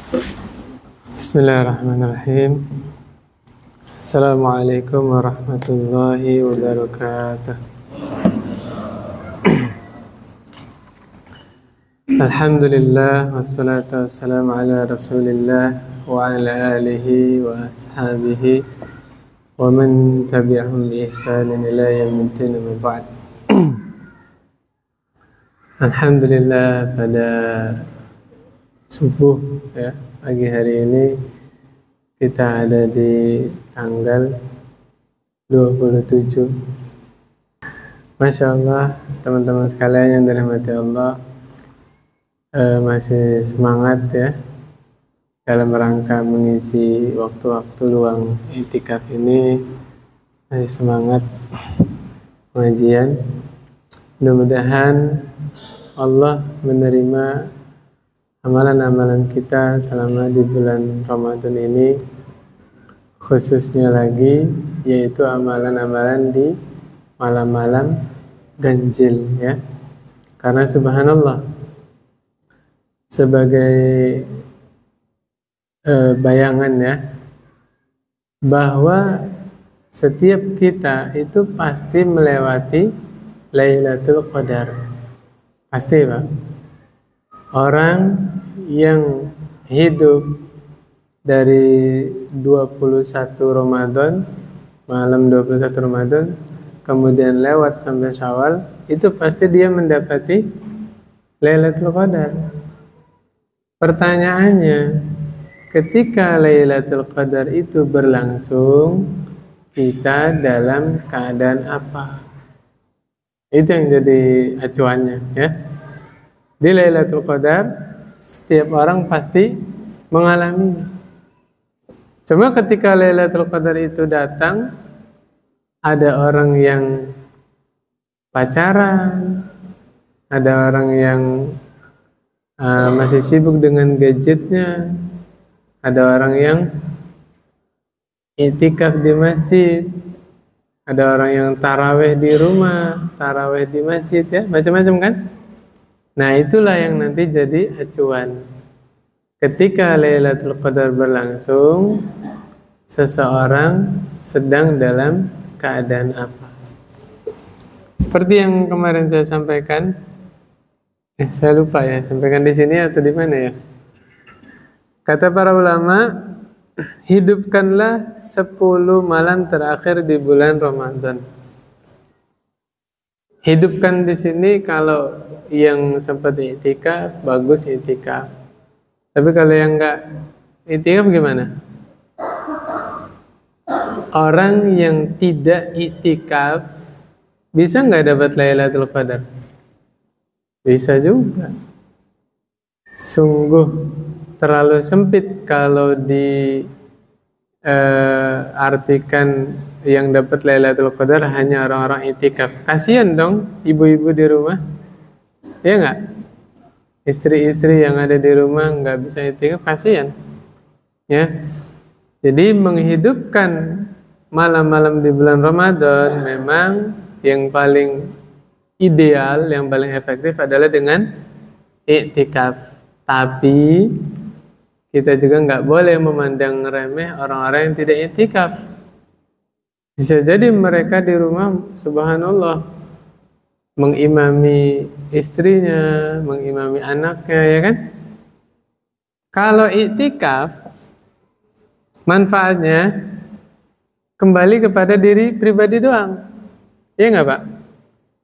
Bismillahirrahmanirrahim. Assalamualaikum warahmatullahi wabarakatuh. Alhamdulillah wassalatu wassalamu ala Rasulillah wa ala alihi wa ashabihi wa man tabi'ahum bi ihsanin ila yaumil din, ba'd. Alhamdulillah, pada subuh ya, pagi hari ini kita ada di tanggal 27. Masya Allah, teman-teman sekalian yang dirahmati Allah, masih semangat ya dalam rangka mengisi waktu-waktu luang i'tikaf ini, masih semangat pengajian. Mudah-mudahan Allah menerima amalan-amalan kita selama di bulan Ramadan ini, khususnya lagi yaitu amalan-amalan di malam-malam ganjil ya. Karena subhanallah, sebagai bayangan ya, bahwa setiap kita itu pasti melewati Lailatul Qadar. Pasti Pak. Orang yang hidup dari 21 Ramadan, malam 21 Ramadan, kemudian lewat sampai Syawal, itu pasti dia mendapati Lailatul Qadar. Pertanyaannya, ketika Lailatul Qadar itu berlangsung, kita dalam keadaan apa? Itu yang jadi acuannya ya. Di Lailatul Qadar setiap orang pasti mengalaminya. Cuma ketika Lailatul Qadar itu datang, ada orang yang pacaran, ada orang yang masih sibuk dengan gadgetnya, ada orang yang i'tikaf di masjid, ada orang yang taraweh di rumah, taraweh di masjid ya, macam-macam kan? Nah, itulah yang nanti jadi acuan. Ketika Lailatul Qadar berlangsung, seseorang sedang dalam keadaan apa? Seperti yang kemarin saya sampaikan, saya lupa ya, sampaikan di sini atau di mana ya? Kata para ulama, hidupkanlah 10 malam terakhir di bulan Ramadan. Hidupkan di sini kalau yang sempat i'tikaf, bagus i'tikaf. Tapi kalau yang enggak i'tikaf gimana? Orang yang tidak i'tikaf bisa enggak dapat Lailatul Qadar? Bisa juga. Sungguh terlalu sempit kalau artikan yang dapat Lailatul Qadar hanya orang-orang i'tikaf. Kasihan dong ibu-ibu di rumah. Ya enggak? Istri-istri yang ada di rumah enggak bisa i'tikaf, kasihan. Ya. Jadi menghidupkan malam-malam di bulan Ramadan memang yang paling ideal, yang paling efektif adalah dengan i'tikaf. Tapi kita juga enggak boleh memandang remeh orang-orang yang tidak i'tikaf. Bisa jadi mereka di rumah, subhanallah, mengimami istrinya, mengimami anaknya, ya kan? Kalau i'tikaf, manfaatnya kembali kepada diri pribadi doang. Iya nggak Pak?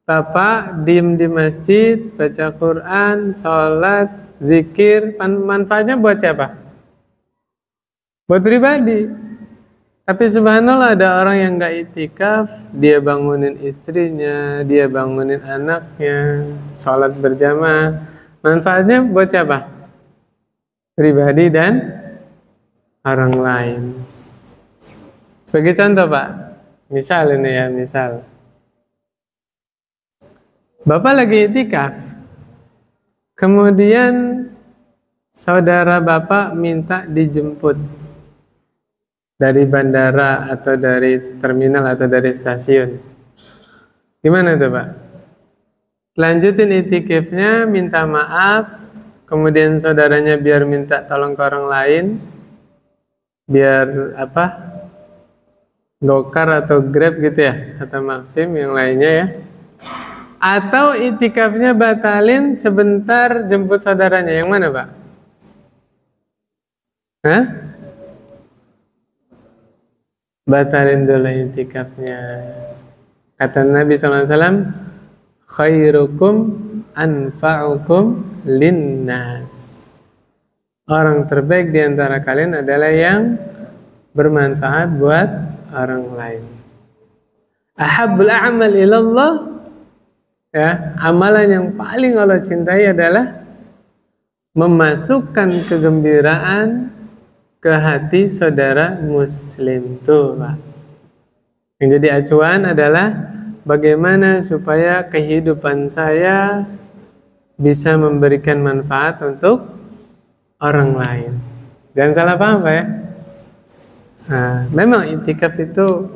Bapak diem di masjid, baca Quran, sholat, zikir, manfaatnya buat siapa? Buat pribadi. Tapi subhanallah ada orang yang nggak i'tikaf, dia bangunin istrinya, dia bangunin anaknya, sholat berjamaah. Manfaatnya buat siapa? Pribadi dan orang lain. Sebagai contoh Pak, misal ini ya, misal Bapak lagi i'tikaf, kemudian saudara Bapak minta dijemput dari bandara atau dari terminal atau dari stasiun. Gimana tuh Pak? Lanjutin i'tikafnya, minta maaf, kemudian saudaranya biar minta tolong ke orang lain, biar Gokar atau Grab gitu ya, atau Maxim yang lainnya ya. Atau itikafnya batalin sebentar jemput saudaranya, yang mana Pak? Hah? Batalin dulu itikafnya. Kata Nabi SAW, khairukum anfa'ukum linnas. Orang terbaik di antara kalian adalah yang bermanfaat buat orang lain. Ahabbul a'mal ilallah, ya, amalan yang paling Allah cintai adalah memasukkan kegembiraan ke hati saudara muslim. Tuh Pak, yang jadi acuan adalah bagaimana supaya kehidupan saya bisa memberikan manfaat untuk orang lain. Jangan salah paham Pak ya. Nah, memang itikaf itu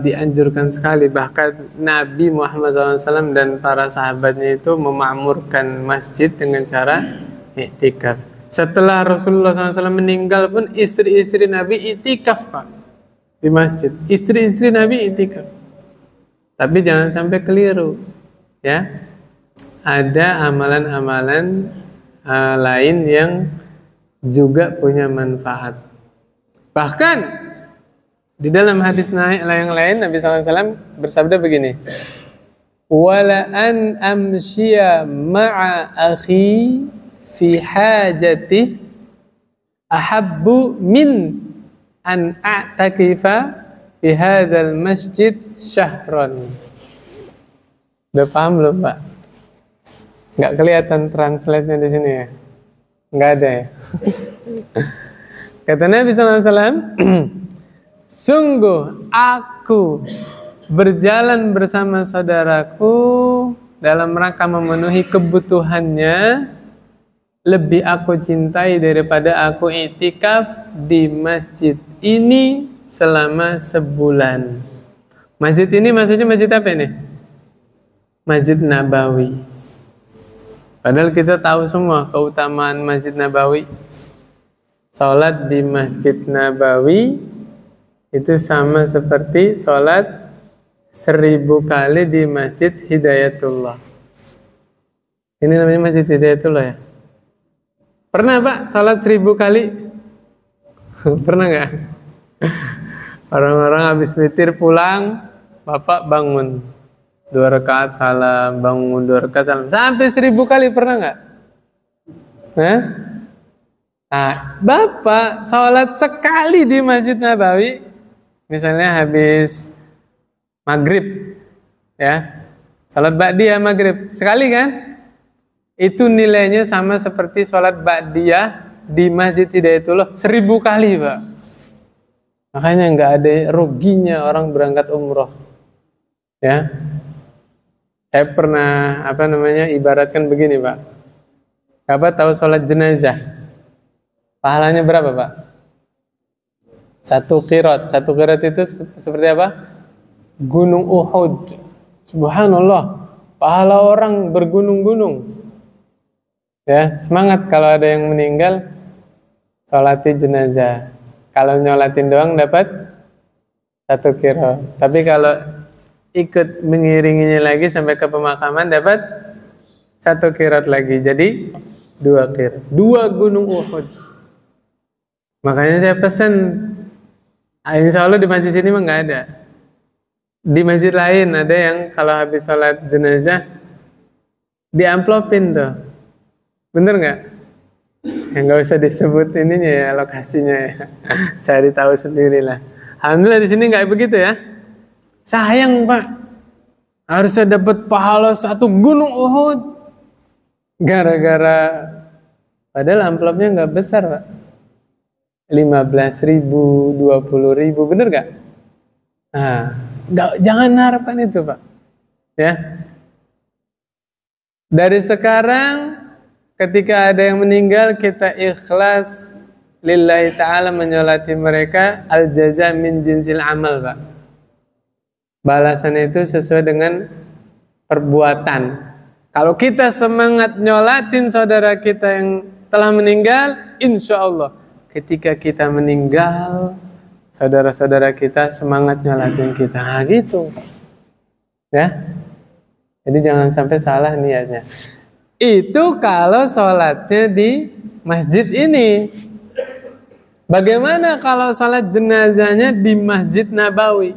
dianjurkan sekali. Bahkan Nabi Muhammad SAW dan para sahabatnya itu memakmurkan masjid dengan cara itikaf. Setelah Rasulullah SAW meninggal pun istri-istri Nabi itikaf Pak di masjid. Istri-istri Nabi itikaf. Tapi jangan sampai keliru, ya. Ada amalan-amalan lain yang juga punya manfaat. Bahkan di dalam hadis yang lain Nabi SAW bersabda begini, wala an amshiya ma'a akhi fi hajati ahabbu min an a'takifa fi hadzal masjid syahron. Udah paham belum Pak? Nggak kelihatan translate-nya di sini ya? Nggak ada ya? Kata Nabi SAW, sungguh aku berjalan bersama saudaraku dalam rangka memenuhi kebutuhannya, lebih aku cintai daripada aku itikaf di masjid ini selama sebulan. Masjid ini maksudnya masjid apa ini? Masjid Nabawi. Padahal kita tahu semua keutamaan Masjid Nabawi. Salat di Masjid Nabawi itu sama seperti salat 1000 kali di Masjid Hidayatullah. Ini namanya Masjid Hidayatullah ya? Pernah Pak salat 1000 kali? Pernah nggak? Orang-orang habis witir pulang, Bapak bangun 2 rakaat salam, bangun 2 rakaat salam, sampai 1000 kali pernah nggak? Nah, Bapak sholat sekali di Masjid Nabawi, misalnya habis maghrib, ya, sholat ba'diyah maghrib sekali kan? Itu nilainya sama seperti sholat ba'diyah di Masjid Hidayatullah 1000 kali Pak. Makanya nggak ada ruginya orang berangkat umroh, ya. Saya pernah ibaratkan begini Pak. Bapak tahu sholat jenazah, pahalanya berapa Pak? 1 qirat. 1 qirat itu seperti apa? Gunung Uhud. Subhanallah, pahala orang bergunung-gunung. Ya, semangat kalau ada yang meninggal, sholati jenazah. Kalau nyolatin doang dapat 1 qirat. Tapi kalau ikut mengiringinya lagi sampai ke pemakaman dapat 1 qirat lagi. Jadi 2 qirat. 2 gunung Uhud. Makanya saya pesan, insya Allah di masjid sini mah nggak ada. Di masjid lain ada yang kalau habis sholat jenazah diamplopin tuh. Bener nggak? Ya nggak usah disebut ininya ya, lokasinya ya. Cari tahu sendirilah. Alhamdulillah di sini nggak begitu ya. Sayang Pak, harusnya dapat pahala 1 gunung Uhud. Gara-gara padahal amplopnya nggak besar Pak. 15.000, 20.000, bener gak? Nah, jangan harapkan itu Pak. Ya. Dari sekarang, ketika ada yang meninggal, kita ikhlas lillahi ta'ala menyolati mereka, al-jaza min jinsil amal Pak. Balasannya itu sesuai dengan perbuatan. Kalau kita semangat nyolatin saudara kita yang telah meninggal, insya Allah ketika kita meninggal, saudara-saudara kita semangat nyolatin kita. Nah, gitu. Ya. Jadi jangan sampai salah niatnya. Itu kalau sholatnya di masjid ini. Bagaimana kalau sholat jenazahnya di Masjid Nabawi?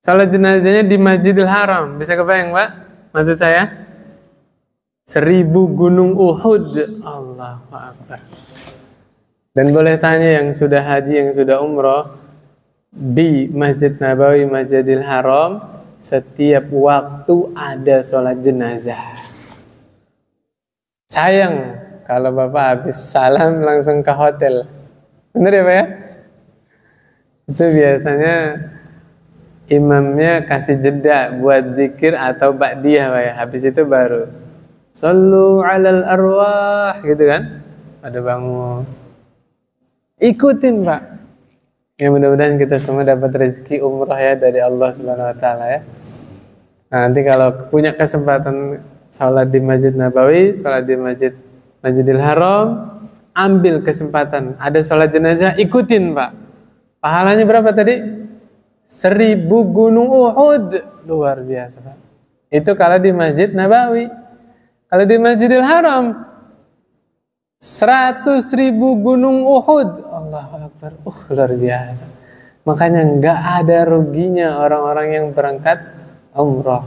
Sholat jenazahnya di Masjidil Haram. Bisa kebayang, Pak? Maksud saya? 1000 gunung Uhud. Allahu Akbar. Dan boleh tanya yang sudah haji, yang sudah umroh, di Masjid Nabawi, Masjidil Haram, setiap waktu ada sholat jenazah. Sayang kalau Bapak habis salam langsung ke hotel. Benar ya Pak ya? Itu biasanya imamnya kasih jeda buat zikir atau ba'diyah Pak ya. Habis itu baru Sallu alal arwah gitu kan. Pada bangun. Ikutin Pak. Ya mudah-mudahan kita semua dapat rezeki umrah ya dari Allah Subhanahu wa taala ya. Nah, nanti kalau punya kesempatan salat di Masjid Nabawi, salat di Masjidil Haram, ambil kesempatan. Ada salat jenazah, ikutin Pak. Pahalanya berapa tadi? 1000 gunung Uhud. Luar biasa Pak. Itu kalau di Masjid Nabawi. Kalau di Masjidil Haram 100.000 gunung Uhud. Allahu Akbar. Luar biasa. Makanya nggak ada ruginya orang-orang yang berangkat umroh.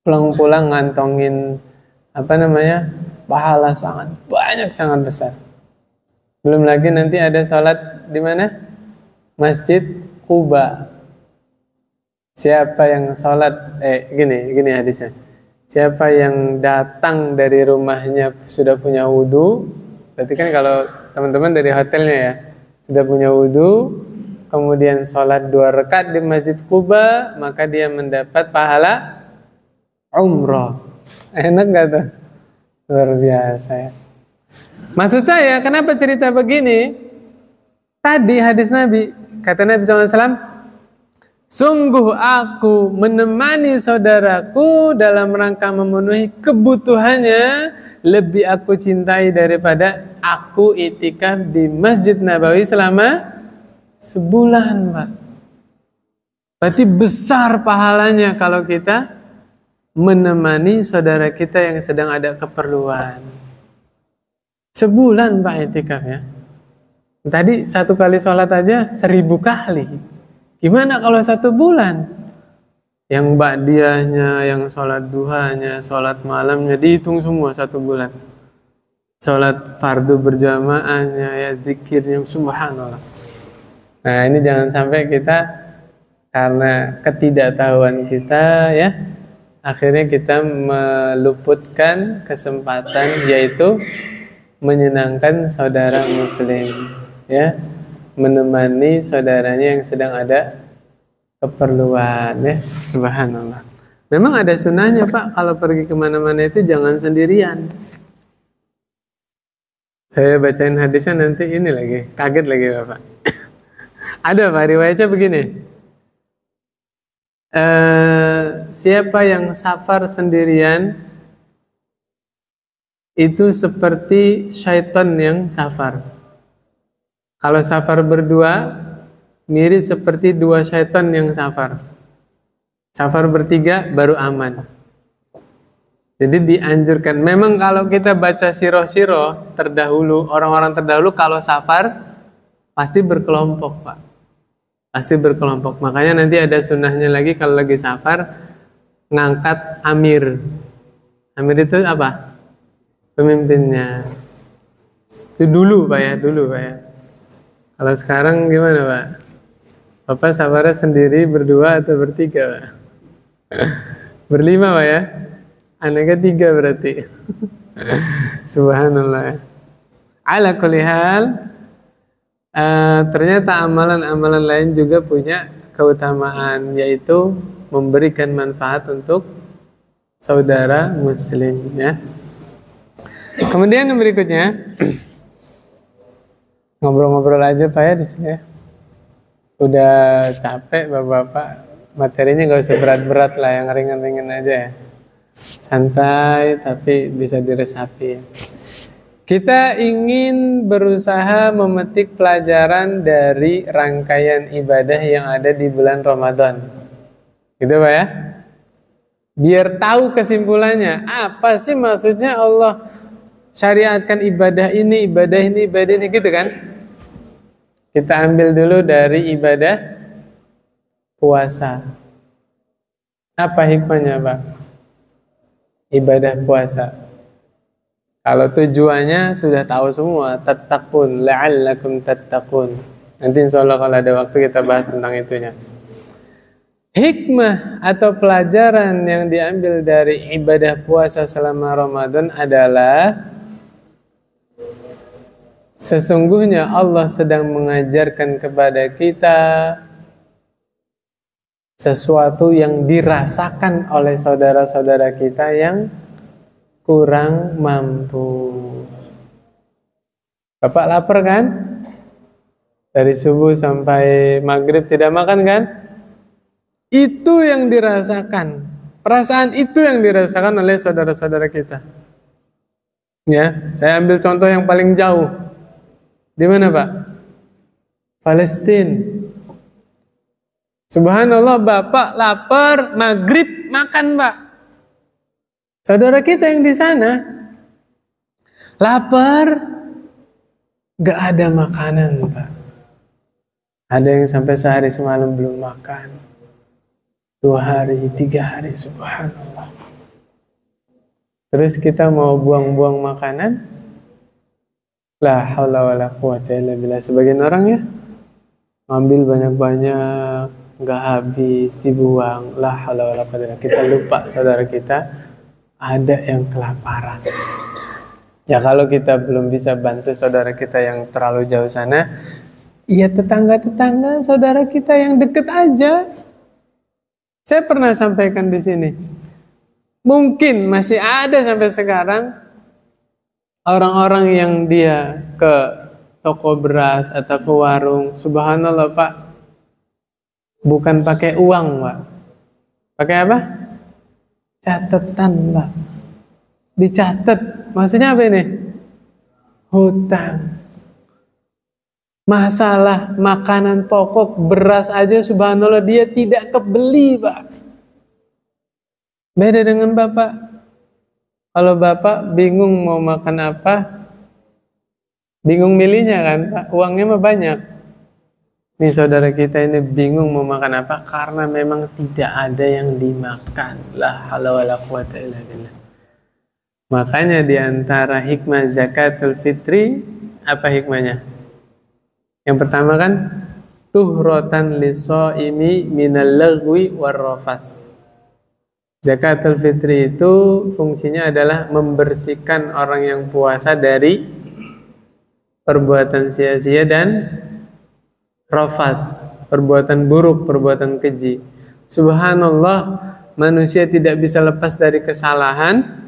Pulang-pulang ngantongin pahala sangat banyak, sangat besar. Belum lagi nanti ada sholat di mana? Masjid Quba. Siapa yang sholat gini hadisnya. Siapa yang datang dari rumahnya sudah punya wudu, berarti kan kalau teman-teman dari hotelnya ya sudah punya wudu, kemudian sholat 2 rakaat di Masjid Quba, maka dia mendapat pahala umroh. Enak gak tuh? Luar biasa ya. Maksud saya, kenapa cerita begini? Tadi hadis Nabi, kata Nabi SAW, sungguh aku menemani saudaraku dalam rangka memenuhi kebutuhannya, lebih aku cintai daripada aku itikaf di Masjid Nabawi selama sebulan, Pak. Berarti besar pahalanya kalau kita menemani saudara kita yang sedang ada keperluan. Sebulan Pak itikaf ya. Tadi 1 kali sholat aja 1000 kali. Gimana kalau 1 bulan? Yang ba'diyahnya, yang sholat duhanya, sholat malamnya dihitung semua 1 bulan. Sholat fardu berjamaahnya, ya zikirnya, subhanallah. Nah ini jangan sampai kita karena ketidaktahuan kita ya, akhirnya kita meluputkan kesempatan yaitu menyenangkan saudara muslim ya, menemani saudaranya yang sedang ada keperluan ya, subhanallah. Memang ada sunnahnya Pak, kalau pergi kemana-mana itu jangan sendirian. Saya bacain hadisnya nanti ini lagi, kaget lagi Bapak. Ada Pak, riwayatnya begini. Siapa yang safar sendirian itu seperti syaitan yang safar. Kalau safar berdua mirip seperti 2 syaitan yang safar. Safar bertiga baru aman. Jadi dianjurkan. Memang kalau kita baca sirah-sirah terdahulu, orang-orang terdahulu kalau safar pasti berkelompok Pak. Pasti berkelompok. Makanya nanti ada sunnahnya lagi kalau lagi safar ngangkat amir. Amir itu apa? Pemimpinnya. Itu dulu Pak ya, dulu Pak ya. Kalau sekarang gimana Pak? Bapak safarnya sendiri, berdua atau bertiga Pak? Berlima Pak ya? Anaknya 3 berarti. Subhanallah. Ala kulli hal, ternyata amalan-amalan lain juga punya keutamaan, yaitu memberikan manfaat untuk saudara muslim ya. Kemudian yang berikutnya, ngobrol-ngobrol aja Pak ya di sini ya. Udah capek Bapak-bapak, materinya gak usah berat-berat lah, yang ringan-ringan aja ya. santai tapi bisa diresapi. Kita ingin berusaha memetik pelajaran dari rangkaian ibadah yang ada di bulan Ramadan. Gitu Pak ya? Biar tahu kesimpulannya. Apa sih maksudnya Allah syariatkan ibadah ini gitu kan? Kita ambil dulu dari ibadah puasa. Apa hikmahnya Pak? Ibadah puasa. Kalau tujuannya sudah tahu semua, tattaqun, la'allakum tattaqun. Nanti insya Allah kalau ada waktu kita bahas tentang itunya. Hikmah atau pelajaran yang diambil dari ibadah puasa selama Ramadan adalah sesungguhnya Allah sedang mengajarkan kepada kita sesuatu yang dirasakan oleh saudara-saudara kita yang kurang mampu. Bapak lapar kan? Dari subuh sampai maghrib tidak makan kan? Itu yang dirasakan. Perasaan itu yang dirasakan oleh saudara-saudara kita. Ya, saya ambil contoh yang paling jauh. Di mana Pak? Palestina. Subhanallah, Bapak lapar, maghrib makan Pak. Saudara kita yang di sana lapar, gak ada makanan Pak. Ada yang sampai sehari semalam belum makan, 2 hari, 3 hari, subhanallah. Terus kita mau buang-buang makanan, la haula wala quwata illa billah. Sebagian orang ya ngambil banyak-banyak, gak habis, dibuang, la haula wala quwata illa billah. Kita lupa saudara kita ada yang kelaparan. Ya kalau kita belum bisa bantu saudara kita yang terlalu jauh sana, ya tetangga-tetangga saudara kita yang deket aja. Saya pernah sampaikan di sini. Mungkin masih ada sampai sekarang orang-orang yang dia ke toko beras atau ke warung, subhanallah Pak, bukan pakai uang Pak. Pakai apa? Catatan Pak. Dicatat. Maksudnya apa ini? Hutang. Masalah makanan pokok, beras aja subhanallah dia tidak kebeli Pak. Beda dengan Bapak. Kalau Bapak bingung mau makan apa, bingung milihnya kan Pak. Uangnya mah banyak. Nih saudara kita ini bingung mau makan apa karena memang tidak ada yang dimakan. La haula wala quwata illa billah. Makanya di antara hikmah zakatul fitri, apa hikmahnya? Yang pertama kan tuhratan lisaimi minal lagwi warrafas. Zakatul fitri itu fungsinya adalah membersihkan orang yang puasa dari perbuatan sia-sia dan rafas, perbuatan buruk, perbuatan keji. Subhanallah, manusia tidak bisa lepas dari kesalahan.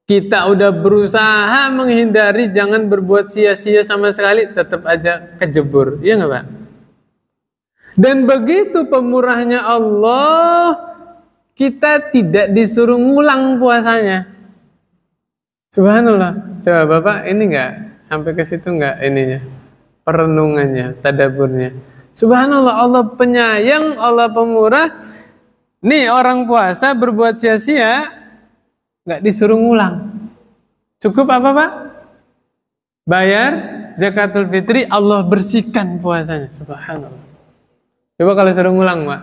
Kita udah berusaha menghindari jangan berbuat sia-sia sama sekali, tetap aja kejebur. Iya nggak Pak? Dan begitu pemurahnya Allah, kita tidak disuruh ngulang puasanya. Subhanallah. Coba Bapak ini nggak sampai ke situ nggak ininya? Perenungannya, tadaburnya. Subhanallah, Allah penyayang, Allah pemurah. Nih orang puasa berbuat sia-sia, nggak disuruh ngulang. Cukup apa Pak? Bayar zakatul fitri, Allah bersihkan puasanya. Subhanallah. Coba kalau suruh ngulang Pak,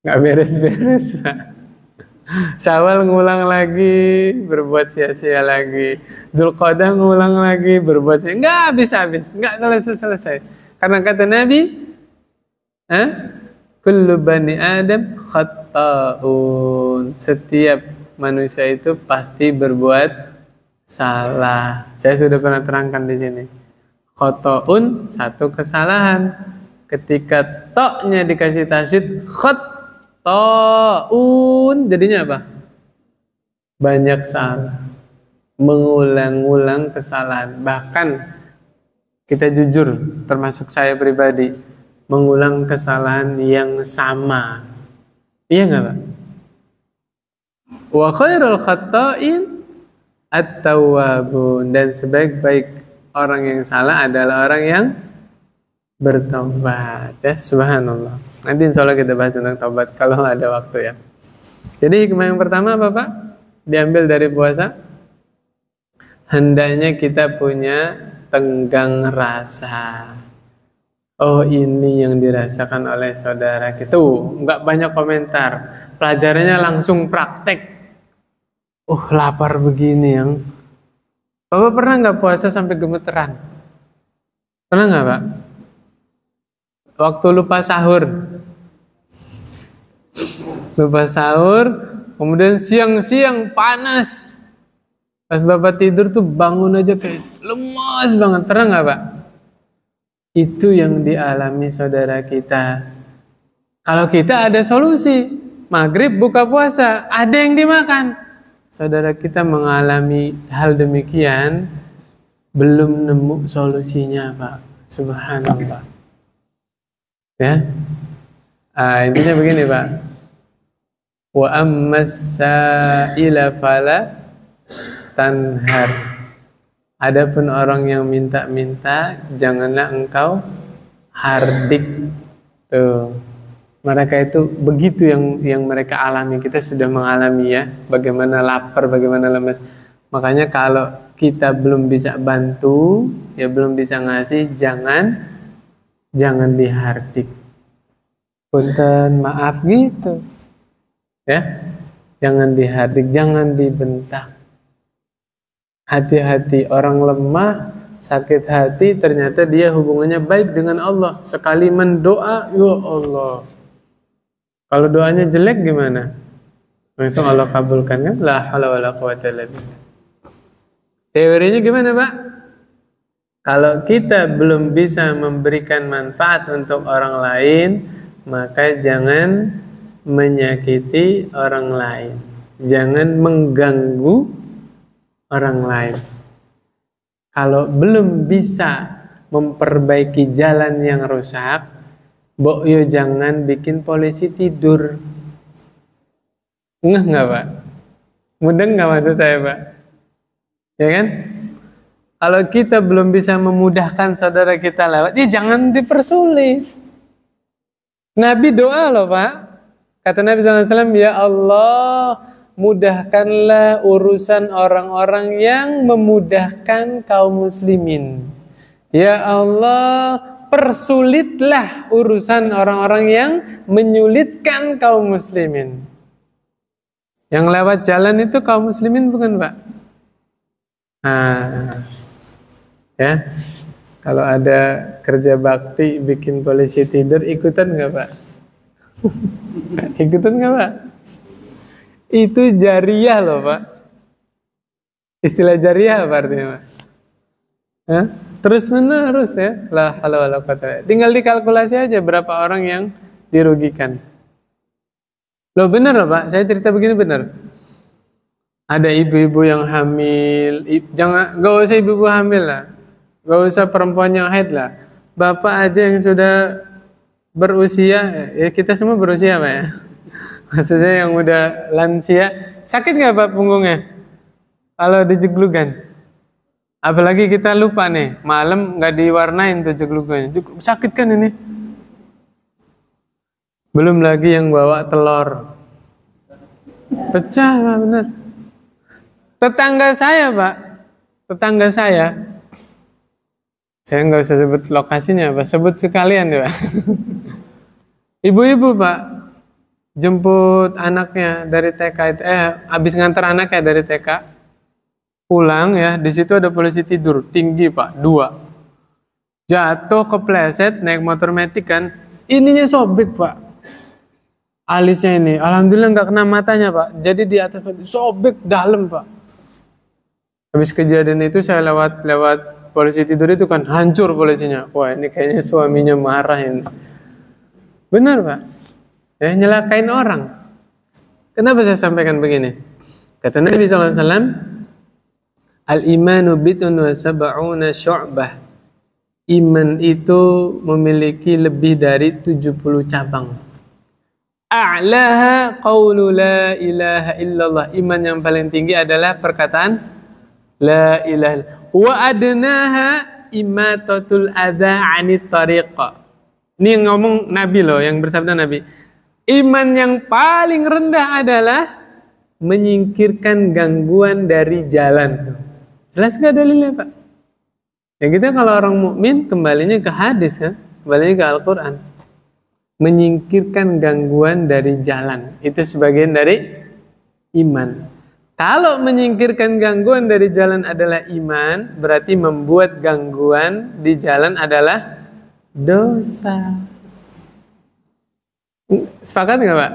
nggak beres-beres Pak. Syawal ngulang lagi, berbuat sia-sia lagi. Dzulqa'dah ngulang lagi, berbuat sia-sia. Nggak habis-habis, nggak selesai-selesai. Karena kata Nabi, kullu bani Adam khata'un. Setiap manusia itu pasti berbuat salah. Saya sudah pernah terangkan di sini. Khata'un, satu kesalahan. Ketika toknya dikasih tasydid, ta'un, jadinya apa? Banyak salah, mengulang-ulang kesalahan. Bahkan kita jujur, termasuk saya pribadi, mengulang kesalahan yang sama. Iya nggak Pak? Wa khairul khata'in at-tawwabun, dan sebaik-baik orang yang salah adalah orang yang bertobat. Ya, subhanallah. Nanti insya Allah kita bahas tentang taubat kalau ada waktu ya. Jadi hikmah yang pertama apa Pak? Diambil dari puasa. Hendaknya kita punya tenggang rasa. Oh, ini yang dirasakan oleh saudara kita. Nggak banyak komentar. Pelajarannya langsung praktek. Lapar begini yang. Bapak pernah nggak puasa sampai gemeteran? Pernah nggak Pak? Waktu lupa sahur. Lupa sahur, kemudian siang-siang panas. Pas Bapak tidur tuh bangun aja kayak lemas banget. Pernah nggak Pak? Itu yang dialami saudara kita. Kalau kita ada solusi, maghrib buka puasa, ada yang dimakan. Saudara kita mengalami hal demikian, belum nemu solusinya Pak. Subhanallah. Ya, intinya begini Pak. Wa ammas sa'ila fala tanhar. Adapun orang yang minta-minta, janganlah engkau hardik. Tuh. Mereka itu begitu yang mereka alami. Kita sudah mengalami ya, bagaimana lapar, bagaimana lemas. Makanya kalau kita belum bisa bantu, ya belum bisa ngasih, jangan dihardik. Punten, maaf gitu. Ya. Jangan dihardik, jangan dibentak. Hati-hati, orang lemah, sakit hati, ternyata dia hubungannya baik dengan Allah. Sekali mendoa, ya Allah. Kalau doanya jelek gimana? Langsung Allah kabulkan kan? La haula wala quwwata illa billah. Teorinya gimana Pak? Kalau kita belum bisa memberikan manfaat untuk orang lain, maka jangan menyakiti orang lain. Jangan mengganggu orang lain. Kalau belum bisa memperbaiki jalan yang rusak, yo jangan bikin polisi tidur. Nggak Pak? Mudeng nggak maksud saya Pak? Ya kan? Kalau kita belum bisa memudahkan saudara kita lewat, ya jangan dipersulit. Nabi doa loh Pak. Kata Nabi SAW, ya Allah, mudahkanlah urusan orang-orang yang memudahkan kaum muslimin. Ya Allah, persulitlah urusan orang-orang yang menyulitkan kaum muslimin. Yang lewat jalan itu kaum muslimin bukan Pak? Ya, kalau ada kerja bakti bikin polisi tidur, ikutan nggak Pak? Ikutan nggak Pak? Itu jariah loh Pak. Istilah jariah apa artinya Pak? Terus menerus ya. La haula wala quwwata. Tinggal dikalkulasi aja berapa orang yang dirugikan. Loh bener loh Pak, saya cerita begini bener. Ada ibu-ibu yang hamil, gak usah ibu-ibu hamil lah, gak usah perempuan yang haid lah. Bapak aja yang sudah berusia, ya kita semua berusia Pak ya. Maksudnya yang udah lansia, sakit gak Pak punggungnya? Kalau dijeglugan. Apalagi kita lupa nih, malam gak diwarnain tuh jeglugannya. Sakit kan ini? Belum lagi yang bawa telur. Pecah Pak, bener. Tetangga saya Pak, saya nggak usah sebut lokasinya Pak, sebut sekalian deh Pak. Ibu-ibu Pak, jemput anaknya dari TK, habis ngantar anaknya dari TK, pulang ya, di situ ada polisi tidur, tinggi Pak, 2. Jatuh kepleset, naik motor metik kan, ininya sobek Pak. Alisnya ini, alhamdulillah nggak kena matanya Pak, jadi di atas sobek dalam Pak. Habis kejadian itu saya lewat polisi tidur itu kan hancur polisinya. Wah ini kayaknya suaminya marah ini. Benar Pak. Ya nyelakain orang. Kenapa saya sampaikan begini? Kata Nabi SAW, Al-imanu bid'un wa sab'una syu'bah. Iman itu memiliki lebih dari 70 cabang. A'laha qaulu la ilaha illallah. Iman yang paling tinggi adalah perkataan la ilaha illallah. Wa adnaha imatatul adza 'anit tariq. Ini yang ngomong Nabi loh, yang bersabda Nabi. Iman yang paling rendah adalah menyingkirkan gangguan dari jalan. Jelas nggak dalilnya, Pak? Ya kita kalau orang mukmin kembalinya ke hadis kan, kembalinya ke Al-Qur'an. Menyingkirkan gangguan dari jalan, itu sebagian dari iman. Kalau menyingkirkan gangguan dari jalan adalah iman, berarti membuat gangguan di jalan adalah dosa. Sepakat nggak, Pak?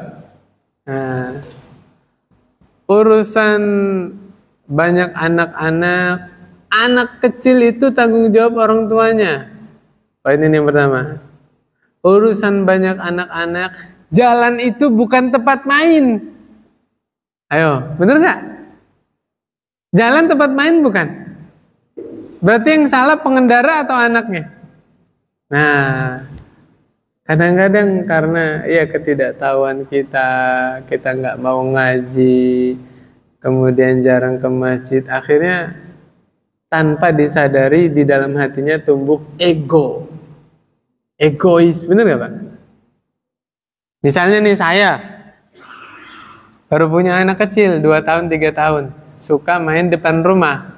Nah, urusan banyak anak-anak, anak kecil itu tanggung jawab orang tuanya. Poin ini yang pertama. Urusan banyak anak-anak, jalan itu bukan tempat main. Ayo, bener nggak? Jalan tempat main bukan? Berarti yang salah pengendara atau anaknya? Nah, kadang-kadang karena ya ketidaktahuan kita nggak mau ngaji, kemudian jarang ke masjid, akhirnya tanpa disadari di dalam hatinya tumbuh ego. Egois, bener gak Pak? Misalnya nih saya baru punya anak kecil 2 tahun 3 tahun, suka main depan rumah.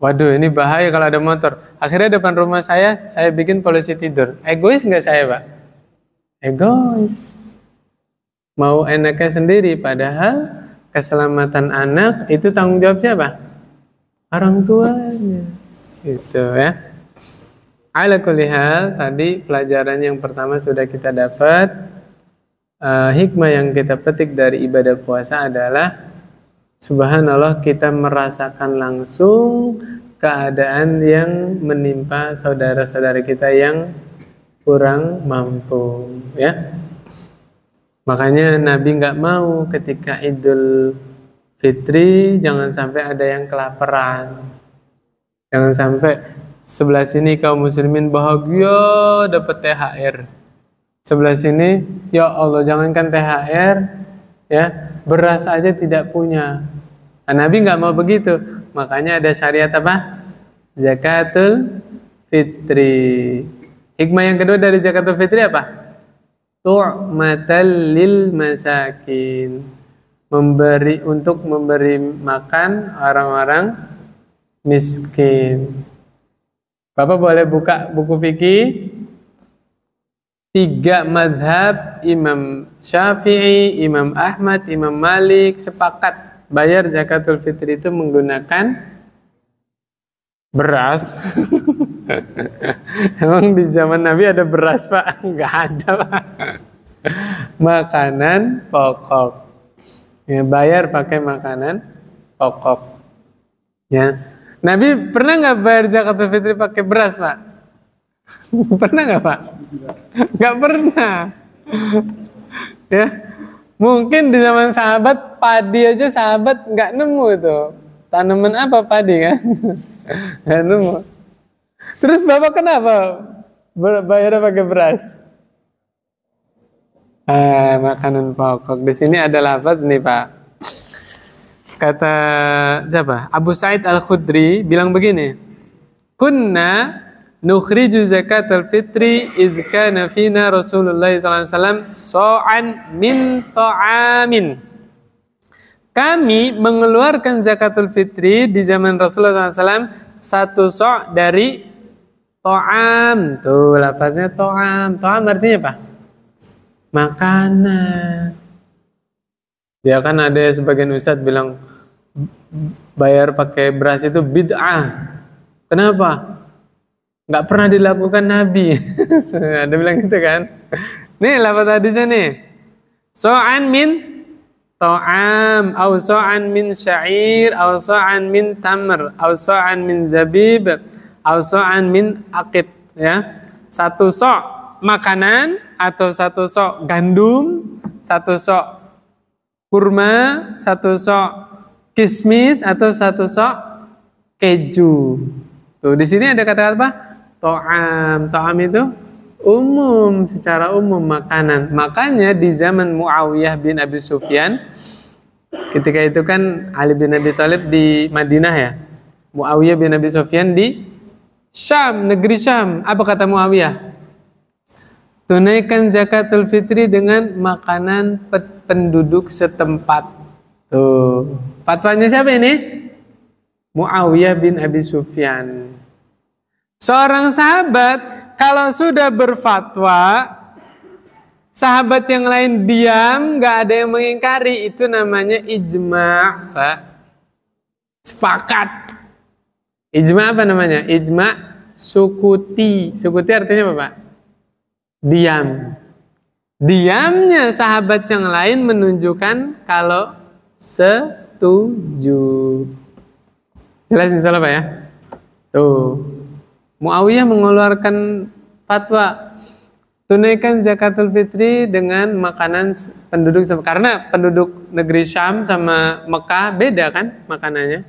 Waduh, ini bahaya kalau ada motor. Akhirnya depan rumah saya bikin polisi tidur. Egois nggak saya, Pak? Egois. Mau enaknya sendiri, padahal keselamatan anak itu tanggung jawab siapa? Orang tuanya. Gitu ya. Ala kulli hal, tadi pelajaran yang pertama sudah kita dapat. Hikmah yang kita petik dari ibadah puasa adalah subhanallah, kita merasakan langsung keadaan yang menimpa saudara-saudara kita yang kurang mampu, ya. Makanya Nabi nggak mau ketika Idul Fitri jangan sampai ada yang kelaparan. Jangan sampai sebelah sini kaum muslimin bahagia dapat THR. Sebelah sini, ya Allah, jangankan THR, ya, beras aja tidak punya. Nah, Nabi nggak mau begitu. Makanya ada syariat apa? Zakatul fitri. Hikmah yang kedua dari zakatul fitri apa? Tu'matal lil masakin. Untuk memberi makan orang-orang miskin. Bapak boleh buka buku fikih. 3 mazhab, Imam Syafi'i, Imam Ahmad, Imam Malik sepakat bayar zakatul fitri itu menggunakan beras. Emang di zaman Nabi ada beras, Pak? Enggak ada, Pak. Makanan pokok. Ya, bayar pakai makanan pokok. Ya. Nabi pernah nggak bayar zakatul fitri pakai beras, Pak? Pernah nggak, Pak? Nggak pernah. Ya, mungkin di zaman sahabat padi aja sahabat nggak nemu itu. Tanaman apa padi kan? Nggak nemu. Terus Bapak kenapa bayar pakai beras? Makanan pokok. Di sini ada lafaz nih, Pak. Kata siapa? Abu Sa'id Al-Khudri bilang begini. Kunna nukhriju zakatul fitri iz kana fina Rasulullah sallallahu alaihi wasallam so'an min ta'amin. Kami mengeluarkan zakatul fitri di zaman Rasulullah SAW 1 so' dari ta'am. Tuh lafaznya ta'am. Ta'am artinya apa? Makanan. Ya kan ada sebagian ustadz bilang bayar pakai beras itu bid'ah. Kenapa? Nggak pernah dilakukan Nabi. Ada bilang gitu kan. Nih lafaz hadisnya nih. So'an min ta'am, au so'an min syair, au so'an min tamr, au so'an min zabib, au so'an min aqid. Ya. 1 so' makanan atau 1 so' gandum, 1 so' kurma, 1 so' kismis atau 1 so' keju. Tuh di sini ada kata-kata apa? To'am. To'am itu Umum, secara umum makanan. Makanya di zaman Muawiyah bin Abi Sufyan, ketika itu kan Ali bin Abi Thalib di Madinah ya, Muawiyah bin Abi Sufyan di Syam, negeri Syam. Apa kata Muawiyah? Tunaikan zakatul fitri dengan makanan penduduk setempat. Tuh, fatwanya siapa ini? Muawiyah bin Abi Sufyan. Seorang sahabat kalau sudah berfatwa, sahabat yang lain diam, nggak ada yang mengingkari, itu namanya ijma', Pak. Sepakat. Ijma' apa namanya? Ijma' sukuti. Sukuti artinya apa, Pak? Diam. Diamnya sahabat yang lain menunjukkan kalau setuju. Jelas insyaallah, Pak ya? Tuh. Muawiyah mengeluarkan fatwa tunaikan zakatul fitri dengan makanan penduduk, karena penduduk negeri Syam sama Mekah beda kan makanannya.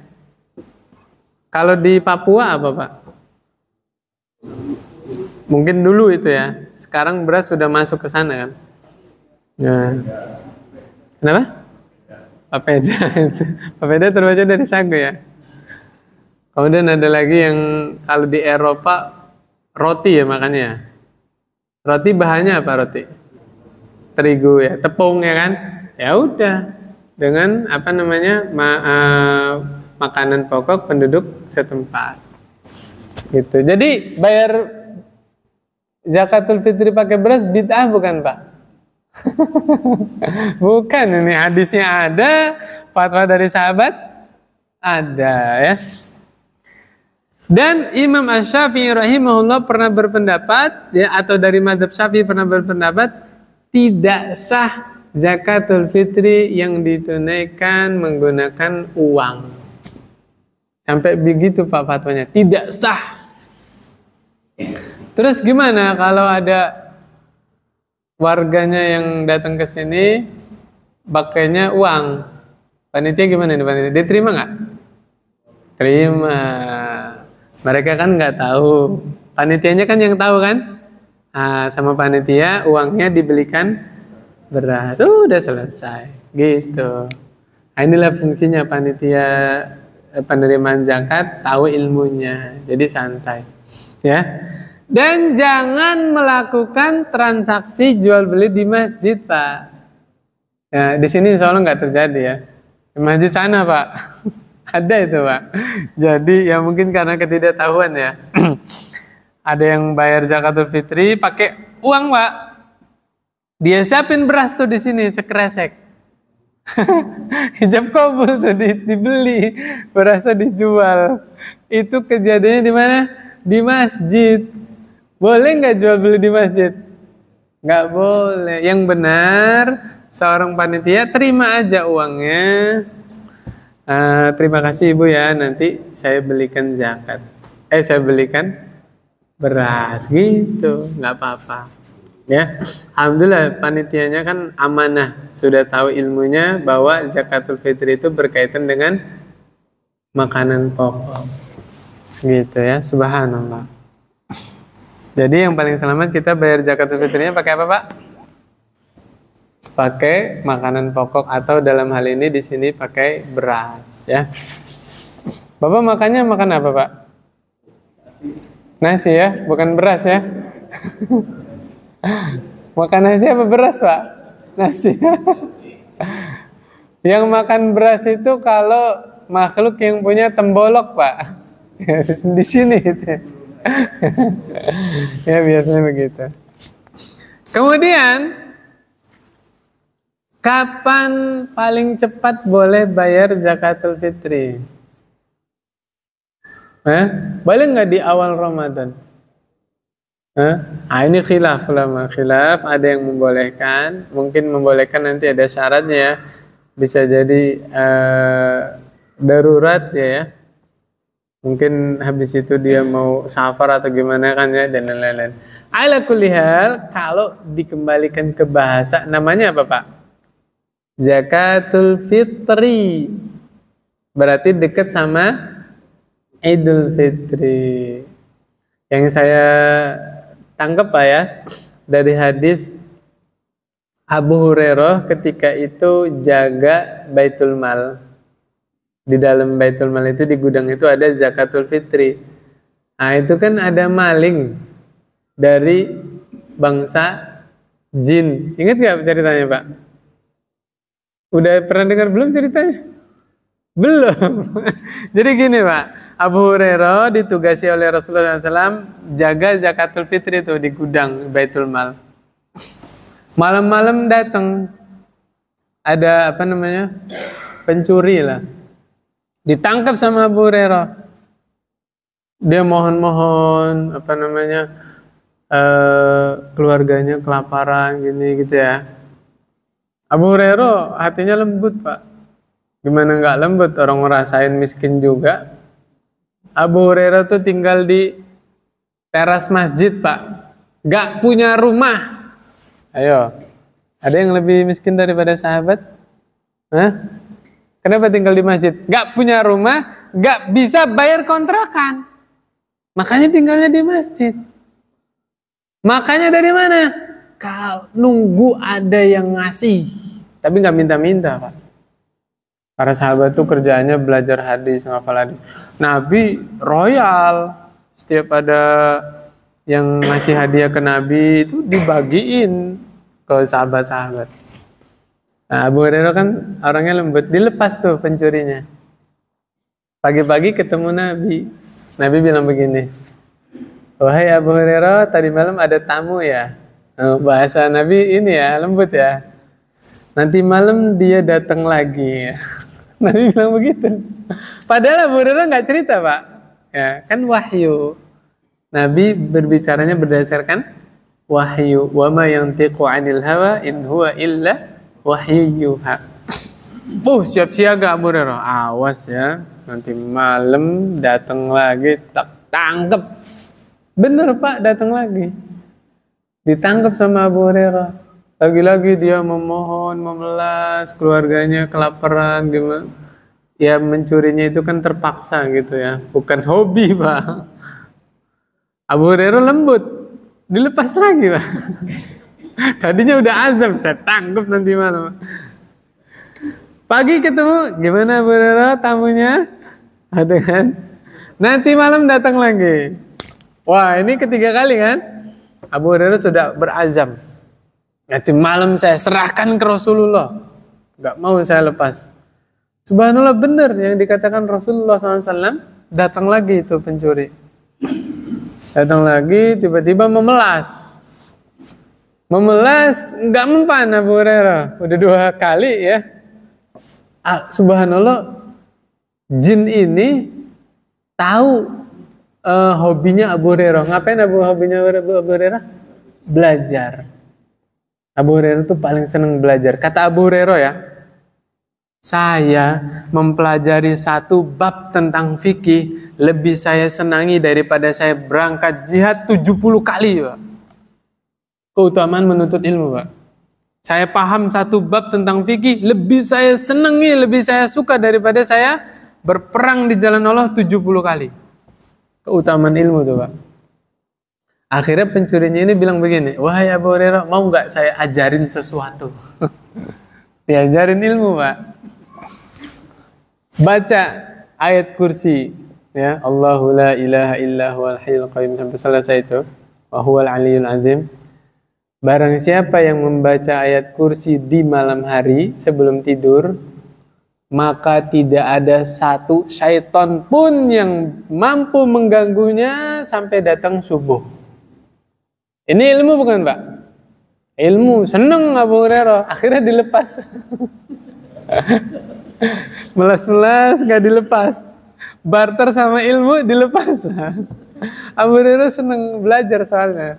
Kalau di Papua apa, Pak? Mungkin dulu itu ya. Sekarang beras sudah masuk ke sana kan. Nah. Kenapa? Papeda. Papeda terbaca dari sagu ya. Kemudian ada lagi yang kalau di Eropa roti ya makannya. Roti bahannya apa roti? Terigu ya, tepung ya kan? Ya udah, dengan apa namanya makanan pokok penduduk setempat. Gitu. Jadi bayar zakatul fitri pakai beras bid'ah bukan, Pak? Bukan, ini hadisnya ada, fatwa dari sahabat ada ya. Dan Imam Asy-Syafi'i rahimahullah pernah berpendapat ya, atau dari mazhab Syafi'i pernah berpendapat tidak sah zakatul fitri yang ditunaikan menggunakan uang. Sampai begitu Pak fatwanya, tidak sah. Terus gimana kalau ada warganya yang datang ke sini pakainya uang? Panitia gimana nih panitia? Diterima nggak? Terima. Mereka kan nggak tahu, panitianya kan yang tahu kan. Nah, sama panitia uangnya dibelikan beras, udah selesai gitu. Nah, inilah fungsinya panitia penerimaan zakat, tahu ilmunya, jadi santai ya. Dan jangan melakukan transaksi jual beli di masjid, Pak ya. Di sini insya Allah nggak terjadi ya, di masjid sana Pak. Ada itu Pak. Jadi ya mungkin karena ketidaktahuan ya. Ada yang bayar zakatul fitri pakai uang Pak. Dia siapin beras tuh di sini sekresek. Hijab kabul tuh dibeli, berasnya dijual. Itu kejadiannya di mana? Di masjid. Boleh nggak jual beli di masjid? Nggak boleh. Yang benar seorang panitia terima aja uangnya. Terima kasih Ibu ya, nanti saya belikan zakat. Saya belikan beras gitu, nggak apa-apa. Ya, alhamdulillah panitianya kan amanah, sudah tahu ilmunya bahwa zakatul fitri itu berkaitan dengan makanan pokok. Gitu ya, subhanallah. Jadi yang paling selamat kita bayar zakatul fitrinya pakai apa, Pak? Pakai makanan pokok atau dalam hal ini di sini pakai beras ya. Bapak makannya makan apa, Pak? Nasi ya, bukan beras ya. Makan nasi apa beras, Pak? Nasi. Yang makan beras itu kalau makhluk yang punya tembolok, Pak. Di sini itu. Ya biasanya begitu. Kemudian kapan paling cepat boleh bayar zakatul fitri? Boleh nggak di awal Ramadan? Ini khilaf ulama, khilaf. Ada yang membolehkan, mungkin membolehkan nanti ada syaratnya ya. Bisa jadi darurat ya. Mungkin habis itu dia mau safar atau gimana kan ya, dan lain-lain. Ala kulli hal, kalau dikembalikan ke bahasa namanya apa, Pak? Zakatul fitri. Berarti dekat sama Idul Fitri. Yang saya tangkap Pak ya, dari hadis Abu Hurairah ketika itu jaga Baitul Mal. Di dalam Baitul Mal itu, di gudang itu ada zakatul fitri. Nah itu kan ada maling dari bangsa jin. Ingat gak ceritanya Pak? Udah pernah dengar belum ceritanya? Belum. Jadi gini Pak, Abu Hurairah ditugasi oleh Rasulullah SAW jaga zakatul fitri itu di gudang Baitul Mal. Malam-malam datang ada pencuri lah, ditangkap sama Abu Hurairah. Dia mohon-mohon keluarganya kelaparan gini gitu ya. Abu Hurairah hatinya lembut Pak. Gimana nggak lembut, orang ngerasain miskin juga. Abu Hurairah tuh tinggal di teras masjid Pak, nggak punya rumah. Ayo, ada yang lebih miskin daripada sahabat? Hah? Kenapa tinggal di masjid? Gak punya rumah, gak bisa bayar kontrakan. Makanya tinggalnya di masjid. Makanya dari mana? Kalau nunggu ada yang ngasih, tapi gak minta-minta Pak. Para sahabat tuh kerjaannya belajar hadis, ngafal hadis. Nabi royal, setiap ada yang ngasih hadiah ke Nabi itu dibagiin ke sahabat-sahabat. Nah, Abu Hurairah kan orangnya lembut, dilepas tuh pencurinya. Pagi-pagi ketemu Nabi. Nabi bilang begini, "Wahai Abu Hurairah, tadi malam ada tamu ya." Bahasa Nabi ini ya, lembut ya. "Nanti malam dia datang lagi." Nabi bilang begitu. Padahal Abu Hurairah nggak cerita Pak. Ya, kan wahyu. Nabi berbicaranya berdasarkan wahyu. Wa ma yantiqu 'anil hawa in huwa illa wahyu yuha. Siap siaga Abu Hurairah. Awas ya, nanti malam datang lagi, tak tangkep. Bener Pak, datang lagi. Ditangkap sama Abu Hurairah. Lagi-lagi dia memohon, memelas, keluarganya kelaparan gimana. Ya mencurinya itu kan terpaksa gitu ya, bukan hobi Pak. Abu Hurairah lembut, dilepas lagi Pak. Tadinya udah azam, saya tangkap nanti malam. Pagi ketemu, gimana Abu Hurairah tamunya? Ada kan? Nanti malam datang lagi. Wah ini ketiga kali kan? Abu Hurairah sudah berazam. Nanti malam saya serahkan ke Rasulullah. Gak mau saya lepas. Subhanallah benar yang dikatakan Rasulullah SAW. Datang lagi itu pencuri. Datang lagi, tiba-tiba memelas. Memelas, nggak mempan Abu Hurairah. Udah 2 kali ya. Subhanallah, jin ini tahu hobinya Abu Hurairah. Ngapain hobinya Abu Hurairah? Belajar. Abu Hurairah tuh paling seneng belajar. Kata Abu Hurairah ya, saya mempelajari 1 bab tentang fikih lebih saya senangi daripada saya berangkat jihad 70 kali Pak. Keutamaan menuntut ilmu Pak. Saya paham 1 bab tentang fikih lebih saya senangi, lebih saya suka daripada saya berperang di jalan Allah 70 kali. Keutamaan ilmu tuh Pak. Akhirnya pencurinya ini bilang begini, "Wahai Abu Hurairah, mau nggak saya ajarin sesuatu?" Diajarin ilmu Pak. Baca ayat kursi ya, Allahu la ilaha illa huwal hayyul qayyum sampai selesai itu. Wa huwal aliyyul azim. Barang siapa yang membaca ayat kursi di malam hari sebelum tidur, maka tidak ada 1 syaitan pun yang mampu mengganggunya sampai datang subuh. Ini ilmu bukan Pak? Ilmu, seneng Abu Hurairah, akhirnya dilepas. Melas-melas gak dilepas, barter sama ilmu dilepas. Abu Hurairah seneng belajar soalnya.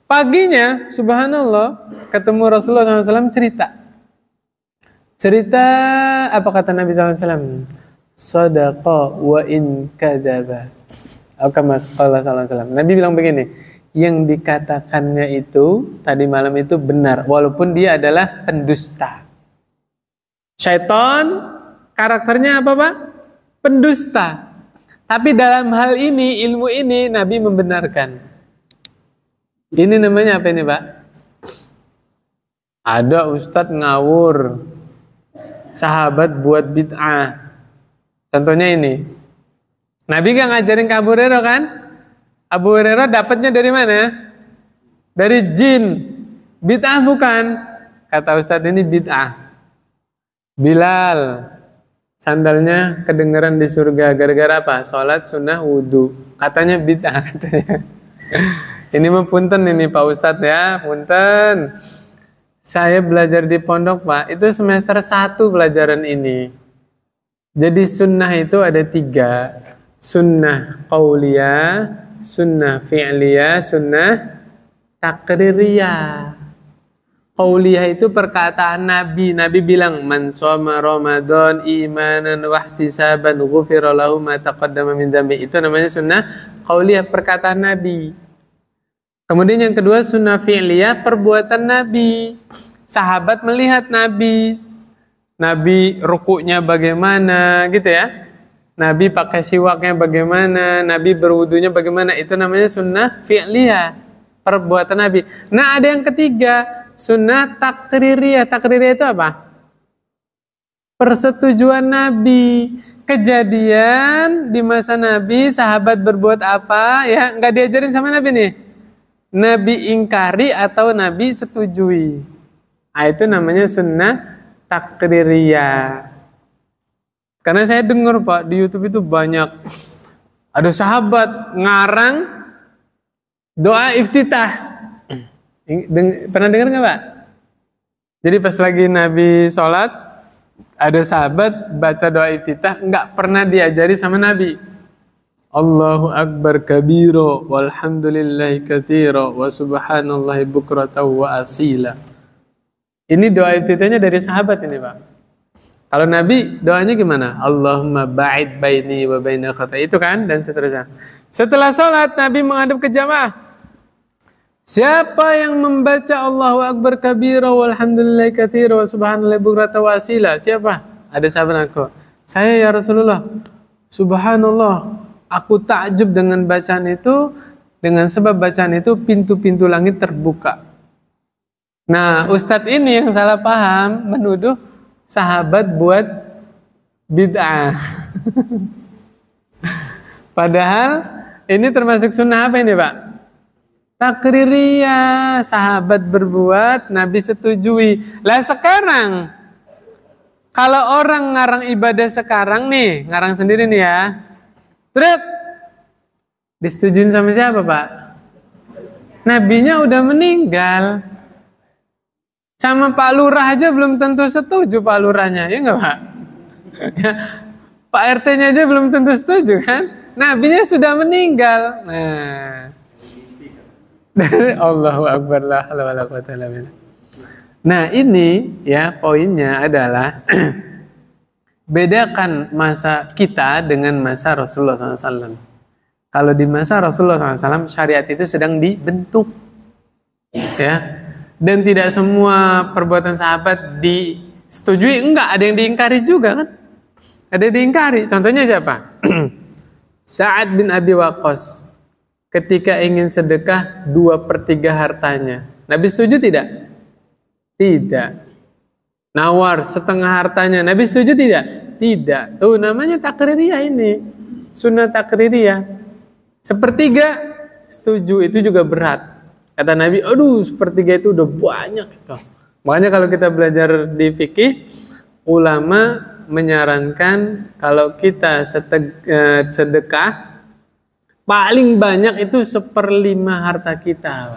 Paginya subhanallah ketemu Rasulullah SAW cerita apa kata Nabi SAW? Sadaqa wa in kadzaba. Nabi bilang begini, yang dikatakannya itu tadi malam itu benar walaupun dia adalah pendusta. Syaitan karakternya apa Pak? Pendusta. Tapi dalam hal ini, ilmu ini Nabi membenarkan. Ini namanya apa ini, Pak? Ada ustadz ngawur, sahabat buat bid'ah. Contohnya ini. Nabi gak ngajarin ke Abu Hurairah kan? Abu Hurairah dapatnya dari mana? Dari jin. Bid'ah bukan? Kata ustadz ini bid'ah. Bilal, sandalnya kedengeran di surga. Gara-gara apa? Sholat sunnah wudhu. Katanya bid'ah. Katanya. Ini mah punten ini Pak Ustadz ya. Punten. Saya belajar di pondok Pak, itu semester 1 pelajaran ini. Jadi sunnah itu ada 3. Sunnah qauliyah, sunnah fi'liyah, sunnah takririyah. Qauliyah itu perkataan Nabi. Nabi bilang, man shoma Ramadan imanan wahtisaban ghufira lahu ma taqaddama min dzambi. Itu namanya sunnah qauliyah, perkataan Nabi. Kemudian yang kedua sunnah fi'liyah, perbuatan Nabi. Sahabat melihat Nabi. Nabi rukuknya bagaimana gitu ya. Nabi pakai siwaknya bagaimana. Nabi berwudunya bagaimana. Itu namanya sunnah fi'liyah, perbuatan Nabi. Nah ada yang ketiga, sunnah takririyah. Takririyah itu apa? Persetujuan Nabi. Kejadian di masa Nabi, sahabat berbuat apa ya, nggak diajarin sama Nabi nih. Nabi ingkari atau Nabi setujui. Nah, itu namanya sunnah takririyah. Karena saya dengar Pak, di YouTube itu banyak ada sahabat ngarang doa iftitah. Pernah dengar nggak Pak? Jadi pas lagi Nabi sholat, ada sahabat baca doa iftitah, nggak pernah diajari sama Nabi. Allahu akbar kabiro walhamdulillahi katsira wa subhanallahi bukratan wa asila. Ini doa iftitahnya dari sahabat ini Pak. Kalau Nabi doanya gimana? Allahumma ba'id baini wa baina khata'i, itu kan, dan seterusnya. Setelah sholat Nabi menghadap ke jamaah. Siapa yang membaca Allahu akbar kabiro walhamdulillahi katsira wa subhanallahi bukratan wa asila? Siapa? Ada sahabat aku. Saya ya Rasulullah. Subhanallah. Aku takjub dengan bacaan itu, dengan sebab bacaan itu pintu-pintu langit terbuka. Nah, Ustadz ini yang salah paham, menuduh sahabat buat bid'ah. Padahal ini termasuk sunnah apa ini Pak? Takririyah, sahabat berbuat, Nabi setujui. Lah sekarang, kalau orang ngarang ibadah sekarang nih, ngarang sendiri nih ya, truk disetujuin sama siapa Pak? Nabinya udah meninggal. Sama Pak Lurah aja belum tentu setuju Pak Lurahnya, ya nggak Pak? Ya, Pak RT-nya aja belum tentu setuju kan? Nabinya sudah meninggal. Nah, Allahu Akbar la haula wala quwwata illa billah. Nah ini ya poinnya adalah bedakan masa kita dengan masa Rasulullah SAW. Kalau di masa Rasulullah SAW, syariat itu sedang dibentuk, ya, dan tidak semua perbuatan sahabat disetujui. Enggak, ada yang diingkari juga kan? Ada yang diingkari. Contohnya siapa? Sa'ad bin Abi Waqqas, ketika ingin sedekah 2/3 hartanya, Nabi setuju tidak? Tidak. Nawar setengah hartanya, Nabi setuju tidak? Tidak. Tuh namanya takririyah ini. Sunnah takririyah. 1/3 setuju, itu juga berat. Kata Nabi, aduh 1/3 itu udah banyak gitu. Makanya kalau kita belajar di fikih, ulama menyarankan kalau kita sedekah paling banyak itu 1/5 harta kita.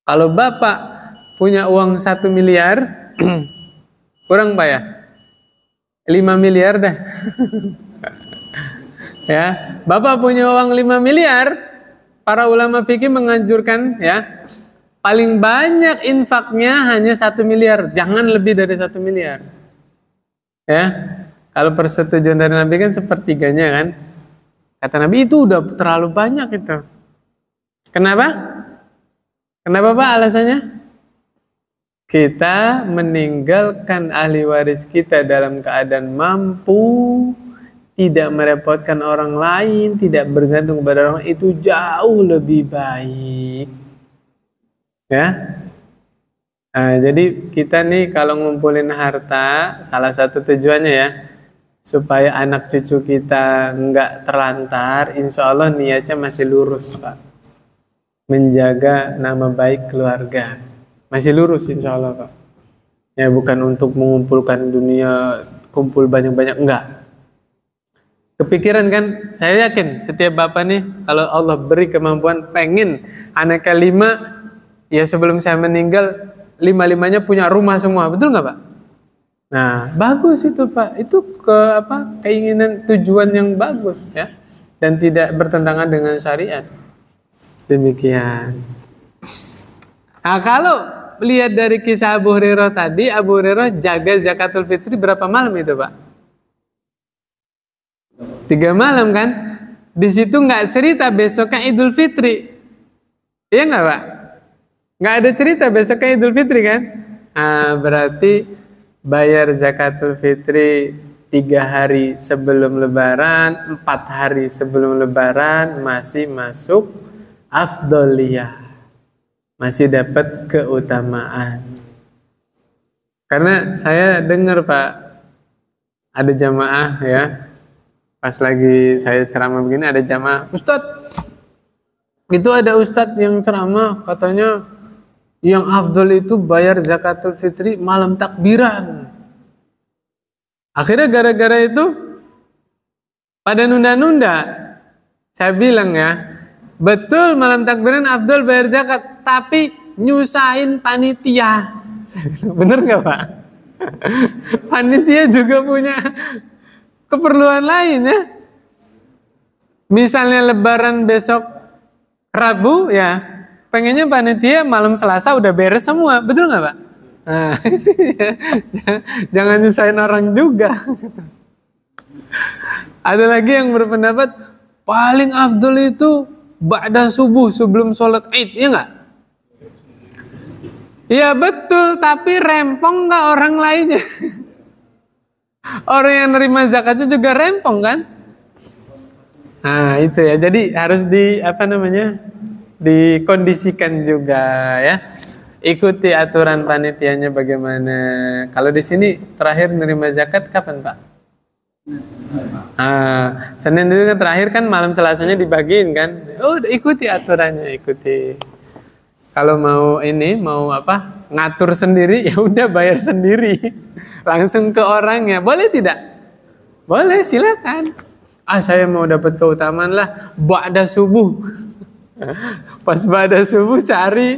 Kalau Bapak punya uang 1 miliar, kurang Pak ya? 5 miliar dah. Ya, Bapak punya uang 5 miliar, para ulama fikih menganjurkan ya, paling banyak infaknya hanya 1 miliar, jangan lebih dari 1 miliar. Ya, kalau persetujuan dari Nabi kan 1/3-nya kan. Kata Nabi itu udah terlalu banyak itu. Kenapa? Kenapa Pak alasannya? Kita meninggalkan ahli waris kita dalam keadaan mampu, tidak merepotkan orang lain, tidak bergantung kepada orang lain, itu jauh lebih baik. Ya. Nah, jadi kita nih kalau ngumpulin harta, salah satu tujuannya ya, supaya anak cucu kita nggak terlantar, insya Allah niatnya masih lurus, Pak. Menjaga nama baik keluarga. Masih lurus insya Allah, Pak. Ya, bukan untuk mengumpulkan dunia, kumpul banyak-banyak, enggak. Kepikiran kan, saya yakin setiap bapak nih, kalau Allah beri kemampuan, pengen anaknya 5, ya sebelum saya meninggal, 5-5-nya punya rumah semua, betul nggak Pak? Nah, bagus itu Pak, itu keinginan tujuan yang bagus ya, dan tidak bertentangan dengan syariat. Demikian. Nah, kalau lihat dari kisah Abu Hurairah tadi, Abu Hurairah jaga zakatul fitri berapa malam itu Pak? 3 malam kan? Di situ nggak cerita besoknya Idul Fitri, iya nggak Pak? Nggak ada cerita besoknya Idul Fitri kan? Nah, berarti bayar zakatul fitri 3 hari sebelum lebaran, 4 hari sebelum lebaran masih masuk afdoliyah. Masih dapat keutamaan. Karena saya dengar Pak, ada jamaah ya, pas lagi saya ceramah begini ada jamaah, Ustadz, itu ada Ustadz yang ceramah katanya yang afdol itu bayar zakatul fitri malam takbiran. Akhirnya gara-gara itu pada nunda-nunda. Saya bilang ya, betul malam takbiran afdol bayar zakat, tapi nyusahin panitia. Bener nggak Pak? Panitia juga punya keperluan lain ya. Misalnya lebaran besok Rabu ya, pengennya panitia malam Selasa udah beres semua, betul nggak Pak? Nah, jangan nyusahin orang juga. Ada lagi yang berpendapat paling afdol itu ba'da subuh sebelum sholat Id, ya nggak? Iya betul, tapi rempong nggak orang lainnya? Orang yang nerima zakatnya juga rempong kan? Nah itu ya, jadi harus dikondisikan juga ya. Ikuti aturan panitianya bagaimana. Kalau di sini terakhir nerima zakat kapan Pak? Senin itu kan terakhir kan, malam Selasanya dibagiin kan. Ikuti aturannya, ikuti. Kalau mau ngatur sendiri, ya udah bayar sendiri. Langsung ke orangnya. Boleh tidak? Boleh, silakan. Saya mau dapat keutamaan lah ba'da subuh. Pas ba'da subuh cari,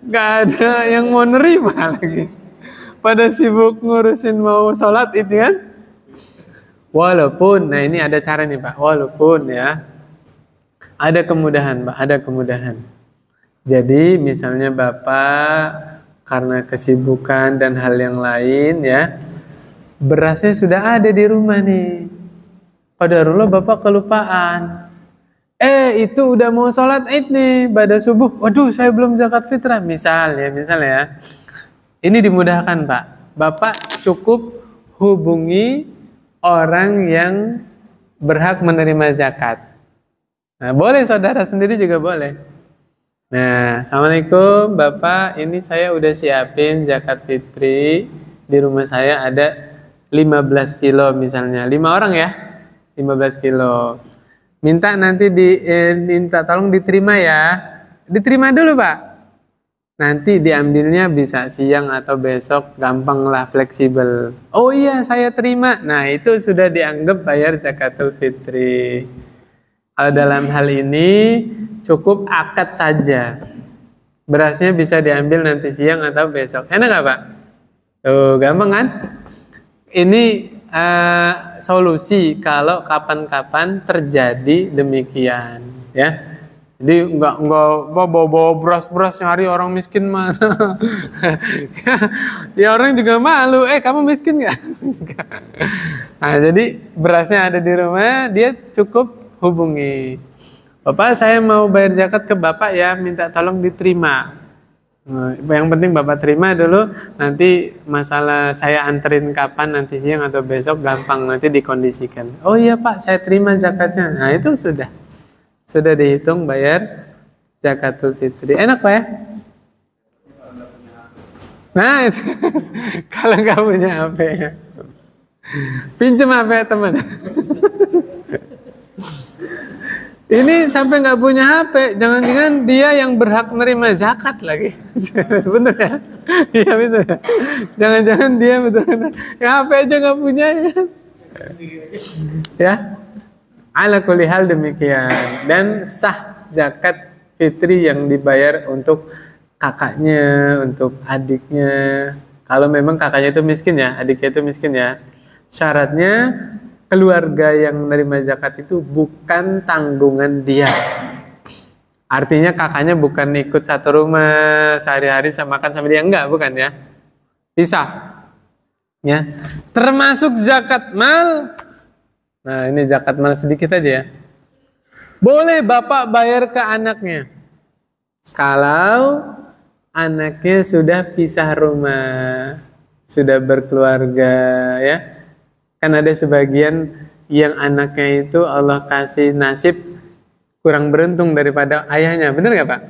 gak ada yang mau nerima lagi. Pada sibuk ngurusin mau sholat itu kan. Walaupun, nah ini ada cara nih Pak. Walaupun ya, ada kemudahan Pak, ada kemudahan. Jadi misalnya Bapak karena kesibukan dan hal yang lain ya, berasnya sudah ada di rumah nih. Qadarullah Bapak kelupaan. Itu udah mau sholat Id nih, pada subuh. Waduh, saya belum zakat fitrah. Misalnya ya. Ini dimudahkan Pak. Bapak cukup hubungi orang yang berhak menerima zakat. Nah, boleh saudara sendiri juga boleh. Nah, Assalamualaikum Bapak, ini saya udah siapin zakat fitri. Di rumah saya ada 15 kilo misalnya, 5 orang ya, 15 kilo. Minta nanti minta tolong diterima ya. Diterima dulu Pak. Nanti diambilnya bisa siang atau besok, gampang lah, fleksibel. Oh iya saya terima. Nah itu sudah dianggap bayar zakatul fitri. Kalau dalam hal ini cukup akad saja. Berasnya bisa diambil nanti siang atau besok. Enak nggak Pak? Tuh gampang kan? Ini solusi kalau kapan-kapan terjadi demikian ya. Jadi enggak bawa beras nyari orang miskin mana. Ya orang juga malu, kamu miskin nggak? Nah jadi berasnya ada di rumah, dia cukup hubungi. Bapak saya mau bayar zakat ke Bapak ya, minta tolong diterima. Yang penting Bapak terima dulu, nanti masalah saya anterin kapan, nanti siang atau besok gampang, nanti dikondisikan. Oh iya Pak, saya terima zakatnya. Nah itu sudah dihitung bayar zakatul fitri. Enak Pak ya? Nah itu kalau nggak punya HP ya, pinjam HP teman. Ini sampai nggak punya HP, jangan-jangan dia yang berhak menerima zakat lagi. Bener ya? Iya bener ya? Jangan-jangan dia betul-betul HP aja nggak punya ya? Ya, ala kulli hal demikian. Dan sah zakat fitri yang dibayar untuk kakaknya, untuk adiknya. Kalau memang kakaknya itu miskin ya, adiknya itu miskin ya. Syaratnya keluarga yang menerima zakat itu bukan tanggungan dia. Artinya kakaknya bukan ikut satu rumah sehari-hari makan sama dia, enggak, bukan ya. Bisa. Ya. Termasuk zakat mal. Nah, ini zakat mal sedikit aja ya. Boleh bapak bayar ke anaknya. Kalau anaknya sudah pisah rumah, sudah berkeluarga ya. Kan ada sebagian yang anaknya itu Allah kasih nasib kurang beruntung daripada ayahnya. Bener gak Pak?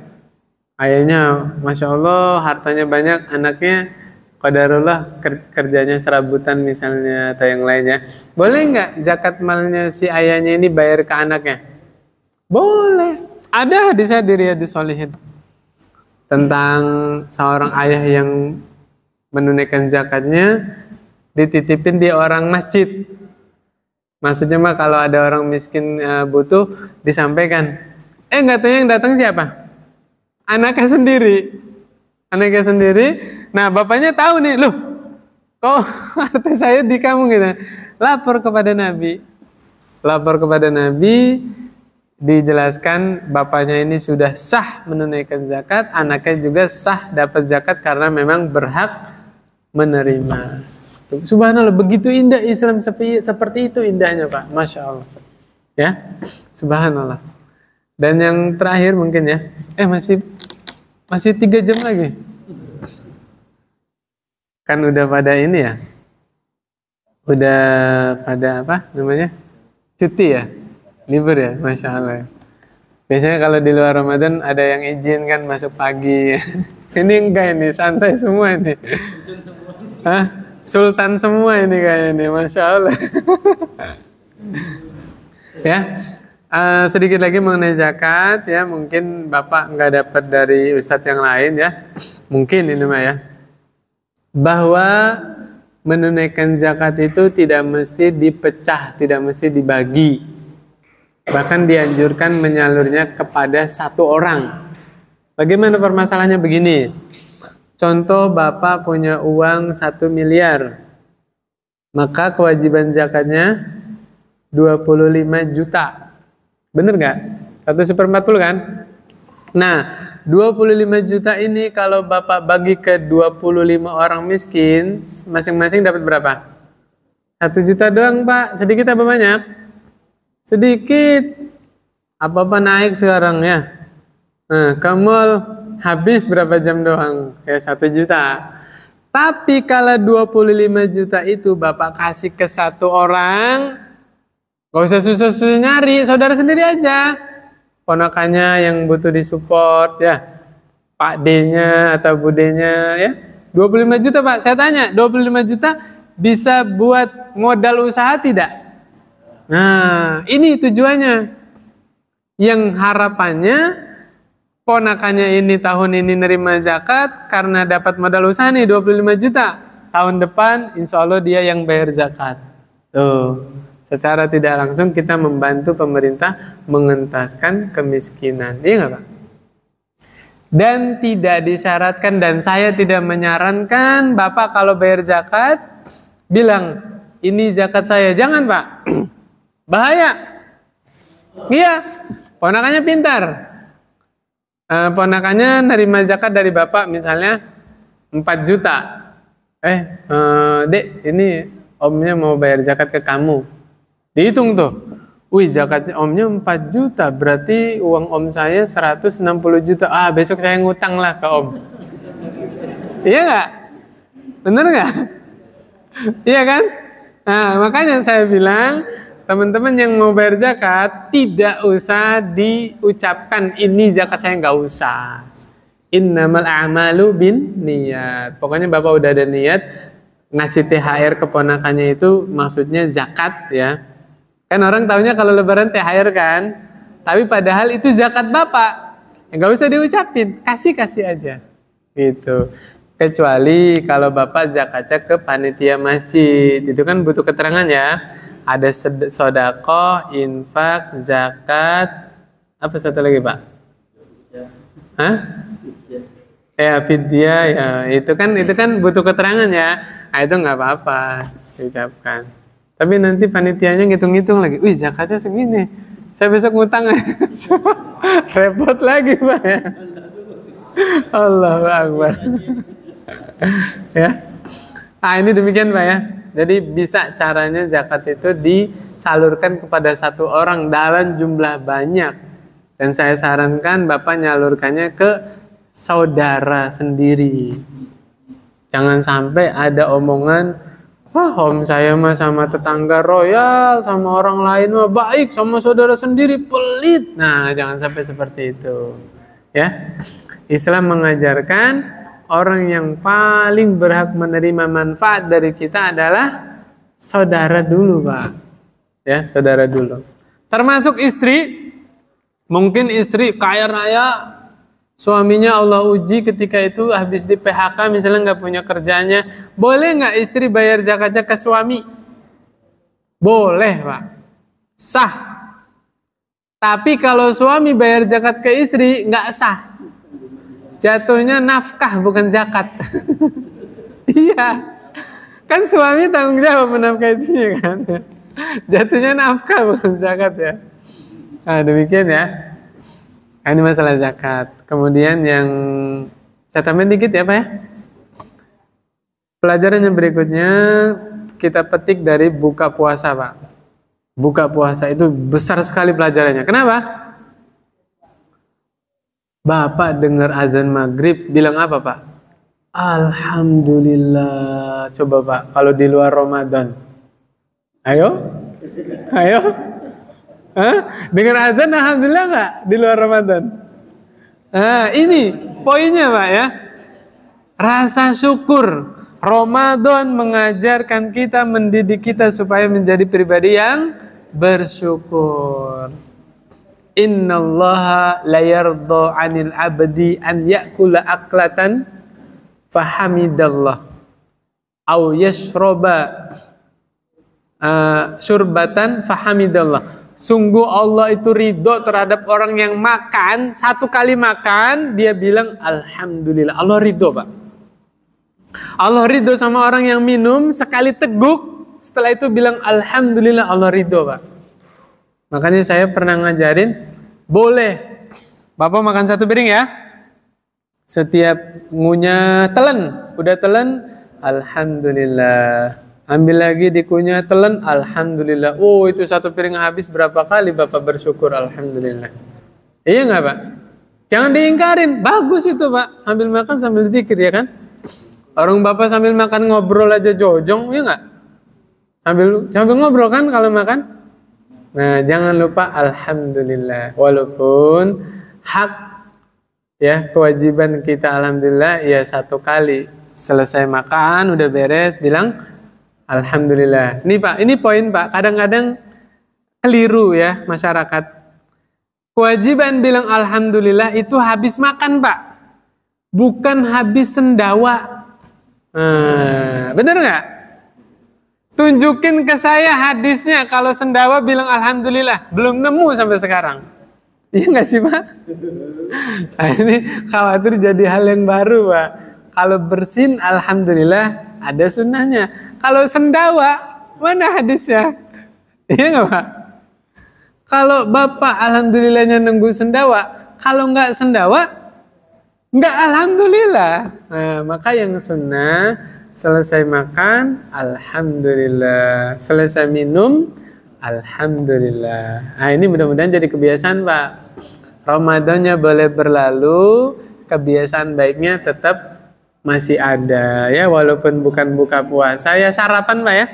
Ayahnya Masya Allah hartanya banyak, anaknya qadarullah kerjanya serabutan misalnya atau yang lainnya. Boleh nggak zakat malnya si ayahnya ini bayar ke anaknya? Boleh. Ada hadisnya di Riyadhus Shalihin tentang seorang ayah yang menunaikan zakatnya dititipin di orang masjid. Maksudnya mah kalau ada orang miskin butuh disampaikan. Nggak tahu yang datang siapa? Anaknya sendiri. Anaknya sendiri. Nah bapaknya tahu nih, loh kok harta saya di kamu gitu. Lapor kepada Nabi. Lapor kepada Nabi, dijelaskan bapaknya ini sudah sah menunaikan zakat, anaknya juga sah dapat zakat karena memang berhak menerima. Subhanallah, begitu indah Islam seperti itu indahnya Pak, Masya Allah ya, Subhanallah. Dan yang terakhir mungkin ya, masih 3 jam lagi kan udah pada ini ya, udah pada apa namanya, cuti ya, libur ya, Masya Allah. Biasanya kalau di luar Ramadan ada yang izin kan masuk pagi. Ini enggak, ini santai semua ini. Hah? Sultan semua ini kayaknya nih, Masya Allah. Ya, sedikit lagi mengenai zakat ya, mungkin Bapak nggak dapat dari Ustadz yang lain ya, mungkin ini mah ya, bahwa menunaikan zakat itu tidak mesti dipecah, tidak mesti dibagi, bahkan dianjurkan menyalurnya kepada satu orang. Bagaimana permasalahannya begini? Contoh Bapak punya uang 1 miliar, maka kewajiban zakatnya 25 juta. Bener nggak? 1/40 kan? Nah, 25 juta ini kalau Bapak bagi ke 25 orang miskin, masing-masing dapat berapa? 1 juta doang Pak. Sedikit apa banyak? Sedikit. Apa-apa naik sekarang ya. Nah, kamu habis berapa jam doang? Ya 1 juta. Tapi kalau 25 juta itu Bapak kasih ke satu orang, gak usah susah-susah nyari, saudara sendiri aja. Ponakannya yang butuh disupport ya, Pak D-nya atau Bu D-nya ya. 25 juta Pak, saya tanya, 25 juta bisa buat modal usaha tidak? Nah, ini tujuannya. Yang harapannya ponakannya ini tahun ini nerima zakat karena dapat modal usaha nih 25 juta. Tahun depan insya Allah dia yang bayar zakat. Tuh, secara tidak langsung kita membantu pemerintah mengentaskan kemiskinan. Iya nggak Pak? Dan tidak disyaratkan, dan saya tidak menyarankan Bapak kalau bayar zakat bilang ini zakat saya. Jangan Pak. Bahaya. Iya, ponakannya pintar. Ponakannya nerima zakat dari Bapak misalnya 4 juta. Dek, ini omnya mau bayar zakat ke kamu. Dihitung tuh. Wih, zakatnya omnya 4 juta. Berarti uang om saya 160 juta. Besok saya ngutang lah ke om. Iya nggak? Bener nggak? Iya kan? Nah, makanya saya bilang, teman-teman yang mau bayar zakat, tidak usah diucapkan, ini zakat saya, nggak usah. Innamal a'malu bin niat. Pokoknya Bapak udah ada niat, ngasih THR keponakannya itu maksudnya zakat ya. Kan orang taunya kalau lebaran THR kan, tapi padahal itu zakat Bapak. Nggak usah diucapin, kasih aja. Gitu. Kecuali kalau Bapak zakatnya ke panitia masjid, itu kan butuh keterangan ya. Ada sodako, infak, zakat, apa satu lagi Pak? Hah? Ya fidyah ya, itu kan butuh keterangan ya. Nah, itu nggak apa-apa diucapkan. Tapi nanti panitianya ngitung-ngitung lagi. Wih, zakatnya segini. Saya besok ngutang ya. Repot lagi Pak ya. Allahu Akbar. Ya. Ah, ini demikian Pak ya. Jadi bisa caranya zakat itu disalurkan kepada satu orang dalam jumlah banyak. Dan saya sarankan Bapak nyalurkannya ke saudara sendiri. Jangan sampai ada omongan, wah om saya mah sama tetangga royal, sama orang lain mah baik, sama saudara sendiri pelit. Nah, jangan sampai seperti itu. Ya. Islam mengajarkan orang yang paling berhak menerima manfaat dari kita adalah saudara dulu, Pak. Ya, saudara dulu. Termasuk istri. Mungkin istri kaya raya, suaminya Allah uji ketika itu habis di PHK, misalnya nggak punya kerjanya. Boleh nggak istri bayar zakatnya ke suami? Boleh, Pak. Sah. Tapi kalau suami bayar zakat ke istri, nggak sah. Jatuhnya nafkah bukan zakat. Iya. Kan suami tanggung jawab menafkahi istrinya kan. Jatuhnya nafkah bukan zakat ya. Nah, demikian ya. Ini masalah zakat. Kemudian yang saya tambahin dikit ya Pak ya. Pelajaran yang berikutnya kita petik dari buka puasa Pak. Buka puasa itu besar sekali pelajarannya. Kenapa? Bapak dengar azan maghrib bilang apa Pak? Alhamdulillah. Coba Pak, kalau di luar Ramadan. Ayo? Hah? Dengar azan alhamdulillah nggak di luar Ramadan? Nah, ini poinnya Pak ya. Rasa syukur. Ramadan mengajarkan kita, mendidik kita supaya menjadi pribadi yang bersyukur. Innallaha la yarda 'anil 'abdi an ya'kula aklatan fahamidallah au yashroba syurbatan fahamidallah. Sungguh Allah itu ridho terhadap orang yang makan, satu kali makan dia bilang alhamdulillah. Allah ridho Pak. Allah ridho sama orang yang minum sekali teguk, setelah itu bilang alhamdulillah, Allah ridho Pak. Makanya saya pernah ngajarin, boleh Bapak makan satu piring ya. Setiap ngunyah telan, udah telan, alhamdulillah. Ambil lagi dikunyah telan, alhamdulillah. Oh, itu satu piring habis berapa kali Bapak bersyukur, alhamdulillah. Iya nggak Pak? Jangan diingkarin, bagus itu Pak. Sambil makan sambil zikir ya kan? Orang Bapak sambil makan ngobrol aja jojong, ya nggak? Sambil ngobrol kan kalau makan? Nah, jangan lupa alhamdulillah. Walaupun hak ya kewajiban kita alhamdulillah ya satu kali selesai makan udah beres bilang alhamdulillah. Ini Pak, ini poin Pak. Kadang-kadang keliru ya masyarakat. Kewajiban bilang alhamdulillah itu habis makan Pak, bukan habis sendawa. Bener nggak? Tunjukin ke saya hadisnya kalau sendawa bilang alhamdulillah. Belum nemu sampai sekarang. Iya nggak sih Pak? Nah, ini khawatir jadi hal yang baru Pak. Kalau bersin alhamdulillah ada sunnahnya. Kalau sendawa mana hadisnya? Iya nggak Pak? Kalau Bapak alhamdulillahnya nunggu sendawa, kalau nggak sendawa nggak alhamdulillah. Nah, maka yang sunnah selesai makan alhamdulillah, selesai minum alhamdulillah. Nah, ini mudah-mudahan jadi kebiasaan Pak. Ramadannya boleh berlalu, kebiasaan baiknya tetap masih ada ya, walaupun bukan buka puasa ya, sarapan Pak ya.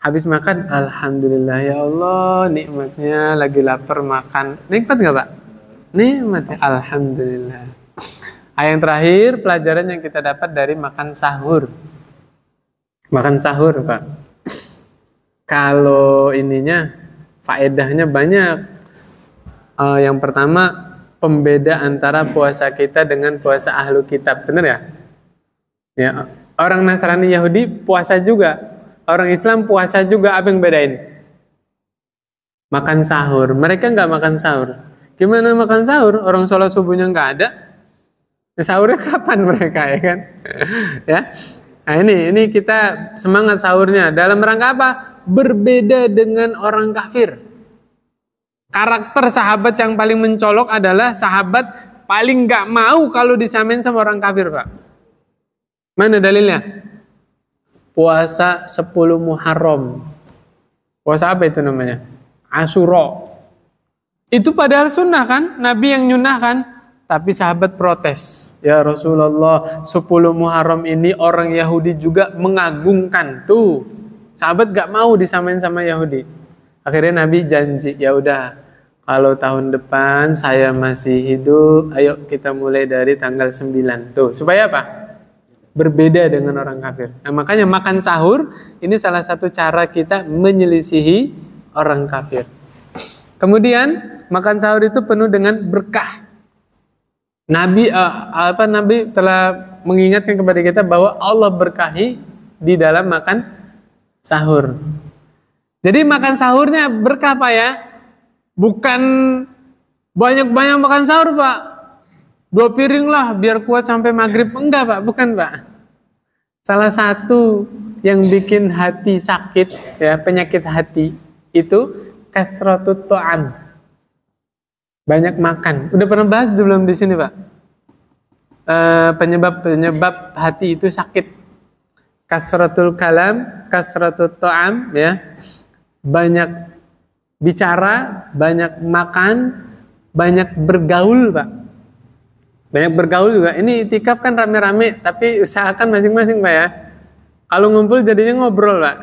Habis makan, alhamdulillah ya Allah, nikmatnya, lagi lapar makan. Nikmat nggak Pak? Nikmat ya, alhamdulillah. Yang terakhir, pelajaran yang kita dapat dari makan sahur. Makan sahur Pak. Kalau ininya, faedahnya banyak. Yang pertama, pembeda antara puasa kita dengan puasa ahlu kitab, benar ya? Ya, orang Nasrani Yahudi puasa juga. Orang Islam puasa juga, apa yang bedain? Makan sahur. Mereka nggak makan sahur. Gimana makan sahur? Orang sholat subuhnya nggak ada. Sahurnya kapan mereka ya kan? Ya. Nah ini kita semangat sahurnya. Dalam rangka apa? Berbeda dengan orang kafir. Karakter sahabat yang paling mencolok adalah sahabat paling nggak mau kalau disamain sama orang kafir Pak. Mana dalilnya? Puasa 10 Muharram. Puasa apa itu namanya? Asyura. Itu padahal sunnah kan? Nabi yang nyunnah kan? Tapi sahabat protes. Ya Rasulullah, 10 Muharram ini orang Yahudi juga mengagungkan. Tuh, sahabat gak mau disamain sama Yahudi. Akhirnya Nabi janji, ya udah, kalau tahun depan saya masih hidup, ayo kita mulai dari tanggal 9. Tuh, supaya apa? Berbeda dengan orang kafir. Nah, makanya makan sahur ini salah satu cara kita menyelisihi orang kafir. Kemudian makan sahur itu penuh dengan berkah. Nabi telah mengingatkan kepada kita bahwa Allah berkahi di dalam makan sahur. Jadi makan sahurnya berkah Pak ya. Bukan banyak-banyak makan sahur Pak. 2 piring lah biar kuat sampai maghrib. Enggak Pak, bukan Pak. Salah satu yang bikin hati sakit, ya penyakit hati, itu kasratut ta'am. Banyak makan. Udah pernah bahas belum di sini Pak? Penyebab hati itu sakit. Kasratul kalam, kasratut ta'am, ya. Banyak bicara, banyak makan, banyak bergaul Pak. Banyak bergaul juga. Ini itikaf kan rame-rame, tapi usahakan masing-masing Pak ya. Kalau ngumpul jadinya ngobrol Pak.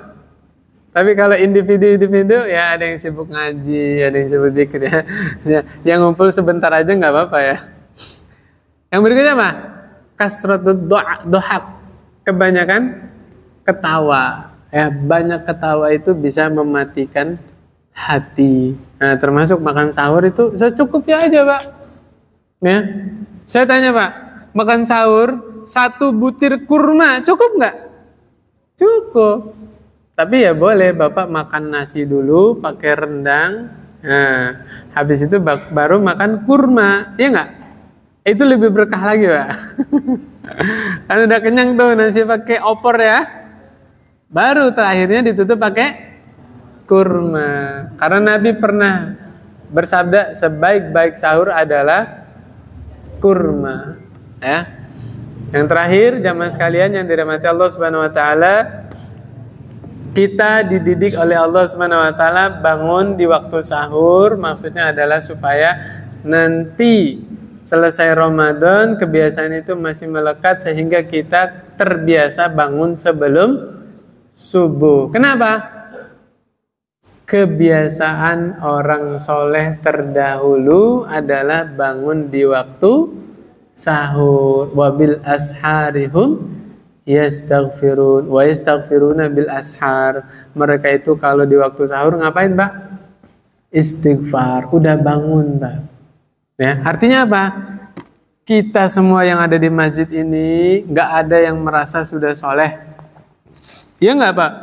Tapi kalau individu-individu ya ada yang sibuk ngaji, ada yang sibuk zikir ya. Yang ngumpul sebentar aja nggak apa-apa ya. Yang berikutnya apa? Kasratud dohak. Kebanyakan ketawa. Ya, banyak ketawa itu bisa mematikan hati. Nah, termasuk makan sahur itu secukupnya aja Pak. Ya. Saya tanya Pak, makan sahur 1 butir kurma cukup nggak? Cukup. Tapi ya boleh Bapak makan nasi dulu pakai rendang. Nah, habis itu baru makan kurma, ya nggak? Itu lebih berkah lagi Pak. Kan udah kenyang tuh nasi pakai opor ya. Baru terakhirnya ditutup pakai kurma. Karena Nabi pernah bersabda sebaik-baik sahur adalah kurma, ya. Yang terakhir, jamaah sekalian yang dirahmati Allah Subhanahu wa taala, kita dididik oleh Allah Subhanahu wa taala bangun di waktu sahur, maksudnya adalah supaya nanti selesai Ramadan kebiasaan itu masih melekat sehingga kita terbiasa bangun sebelum subuh. Kenapa? Kebiasaan orang soleh terdahulu adalah bangun di waktu sahur. Wabil asharihum yastaghfirun wa yastaghfiruna bil ashar. Mereka itu kalau di waktu sahur ngapain Pak? Istighfar. Udah bangun Pak. Ya, artinya apa? Kita semua yang ada di masjid ini nggak ada yang merasa sudah soleh. Iya nggak Pak?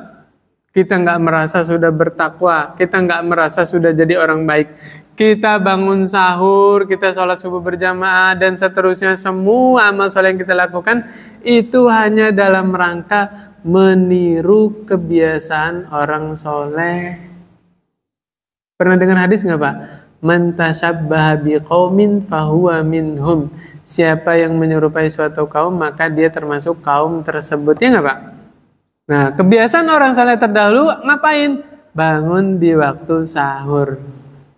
Kita nggak merasa sudah bertakwa, kita nggak merasa sudah jadi orang baik. Kita bangun sahur, kita sholat subuh berjamaah, dan seterusnya semua amal soleh yang kita lakukan, itu hanya dalam rangka meniru kebiasaan orang soleh. Pernah dengar hadis nggak Pak? Man tashabbaha biqaumin fahuwa minhum. Siapa yang menyerupai suatu kaum, maka dia termasuk kaum tersebut. Ya nggak Pak? Nah, kebiasaan orang saleh terdahulu ngapain? Bangun di waktu sahur.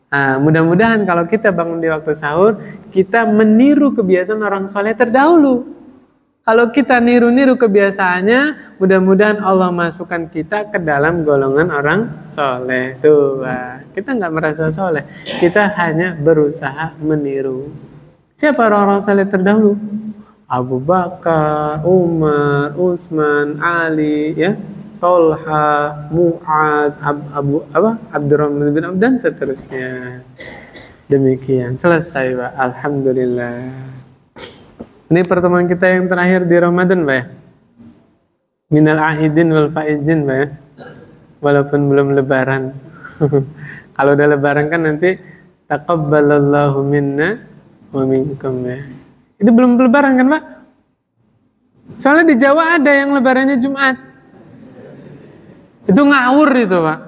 Nah, mudah-mudahan kalau kita bangun di waktu sahur, kita meniru kebiasaan orang saleh terdahulu. Kalau kita niru-niru kebiasaannya, mudah-mudahan Allah masukkan kita ke dalam golongan orang soleh. Tuh, kita nggak merasa soleh, kita hanya berusaha meniru. Siapa orang-orang soleh terdahulu? Abu Bakar, Umar, Utsman, Ali, ya, Tolha, Mu'adz, Abdurrahman bin Auf dan seterusnya. Demikian, selesai, Pak. Alhamdulillah. Ini pertemuan kita yang terakhir di Ramadan, Pak ya. Minal aidin wal faizin, Pak ya. Walaupun belum lebaran. Kalau udah lebaran kan nanti taqabbalallahu minna wa minkum, ya. Itu belum lebaran kan, Pak? Soalnya di Jawa ada yang lebarannya Jumat. Itu ngawur itu, Pak.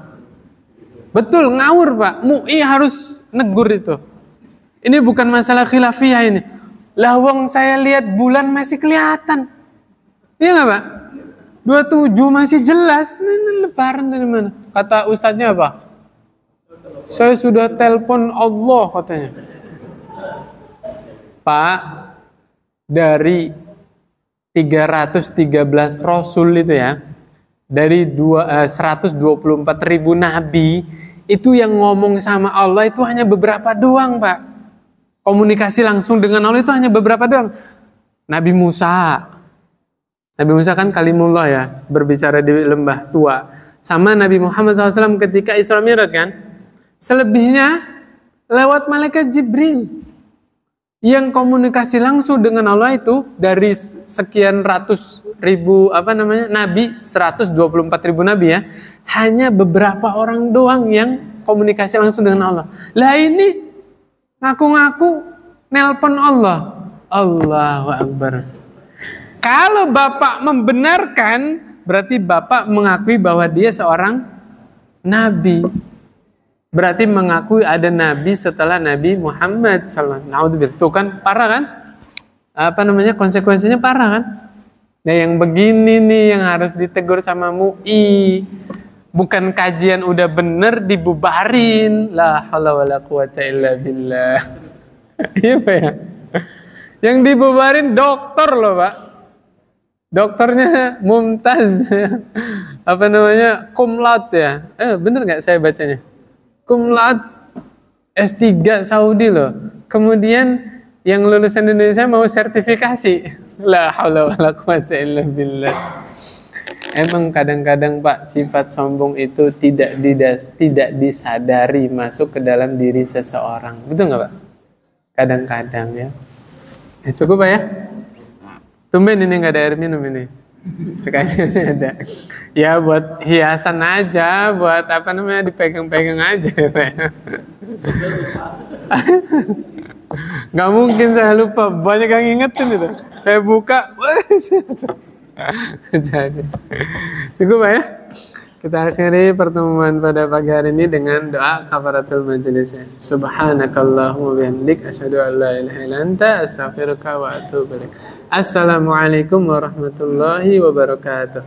Betul, ngawur, Pak. MUI harus negur itu. Ini bukan masalah khilafiyah ini. Lawang saya lihat bulan masih kelihatan. Iya nggak, Pak? 27 masih jelas. Ini lebaran dari mana? Kata ustadznya apa? Saya sudah telepon Allah katanya. Pak, dari 313 Rasul itu ya, dari 124.000 Nabi, itu yang ngomong sama Allah itu hanya beberapa doang, Pak. Komunikasi langsung dengan Allah itu hanya beberapa doang. Nabi Musa kan kalimullah ya, berbicara di lembah tua. Sama Nabi Muhammad SAW ketika Isra Mi'raj kan. Selebihnya lewat malaikat Jibril. Yang komunikasi langsung dengan Allah itu dari sekian ratus ribu Nabi, 124.000 Nabi ya, hanya beberapa orang doang yang komunikasi langsung dengan Allah. Lah ini ngaku-ngaku nelpon Allah. Allahu Akbar. Kalau Bapak membenarkan, berarti Bapak mengakui bahwa dia seorang Nabi. Berarti mengakui ada Nabi setelah Nabi Muhammad SAW. Tuh kan parah kan? Konsekuensinya parah kan? Nah yang begini nih yang harus ditegur sama MUI. Bukan kajian udah bener dibubarin. La haula wala quwata illa billah. Iya Pak ya. Yang dibubarin dokter loh Pak. Dokternya Mumtaz. Cum laude ya. Bener nggak saya bacanya? Cum laude S3 Saudi loh. Kemudian yang lulusan Indonesia mau sertifikasi. La haula wala quwata illa billah. Emang kadang-kadang Pak, sifat sombong itu tidak disadari masuk ke dalam diri seseorang. Betul nggak Pak? Kadang-kadang ya. Cukup Pak ya? Tumben ini nggak ada air minum ini. Sekalian ada. Ya buat hiasan aja, buat dipegang-pegang aja Pak. Nggak mungkin saya lupa, banyak yang ngingetin itu. Saya buka. Jadi, cukup Pak ya. Kita akhiri pertemuan pada pagi hari ini dengan doa kafaratul majelis. Subhanakallahumma bihamdik asyhadu an la ilaha illa anta astaghfiruka wa atubu ilaik. Assalamualaikum warahmatullahi wabarakatuh.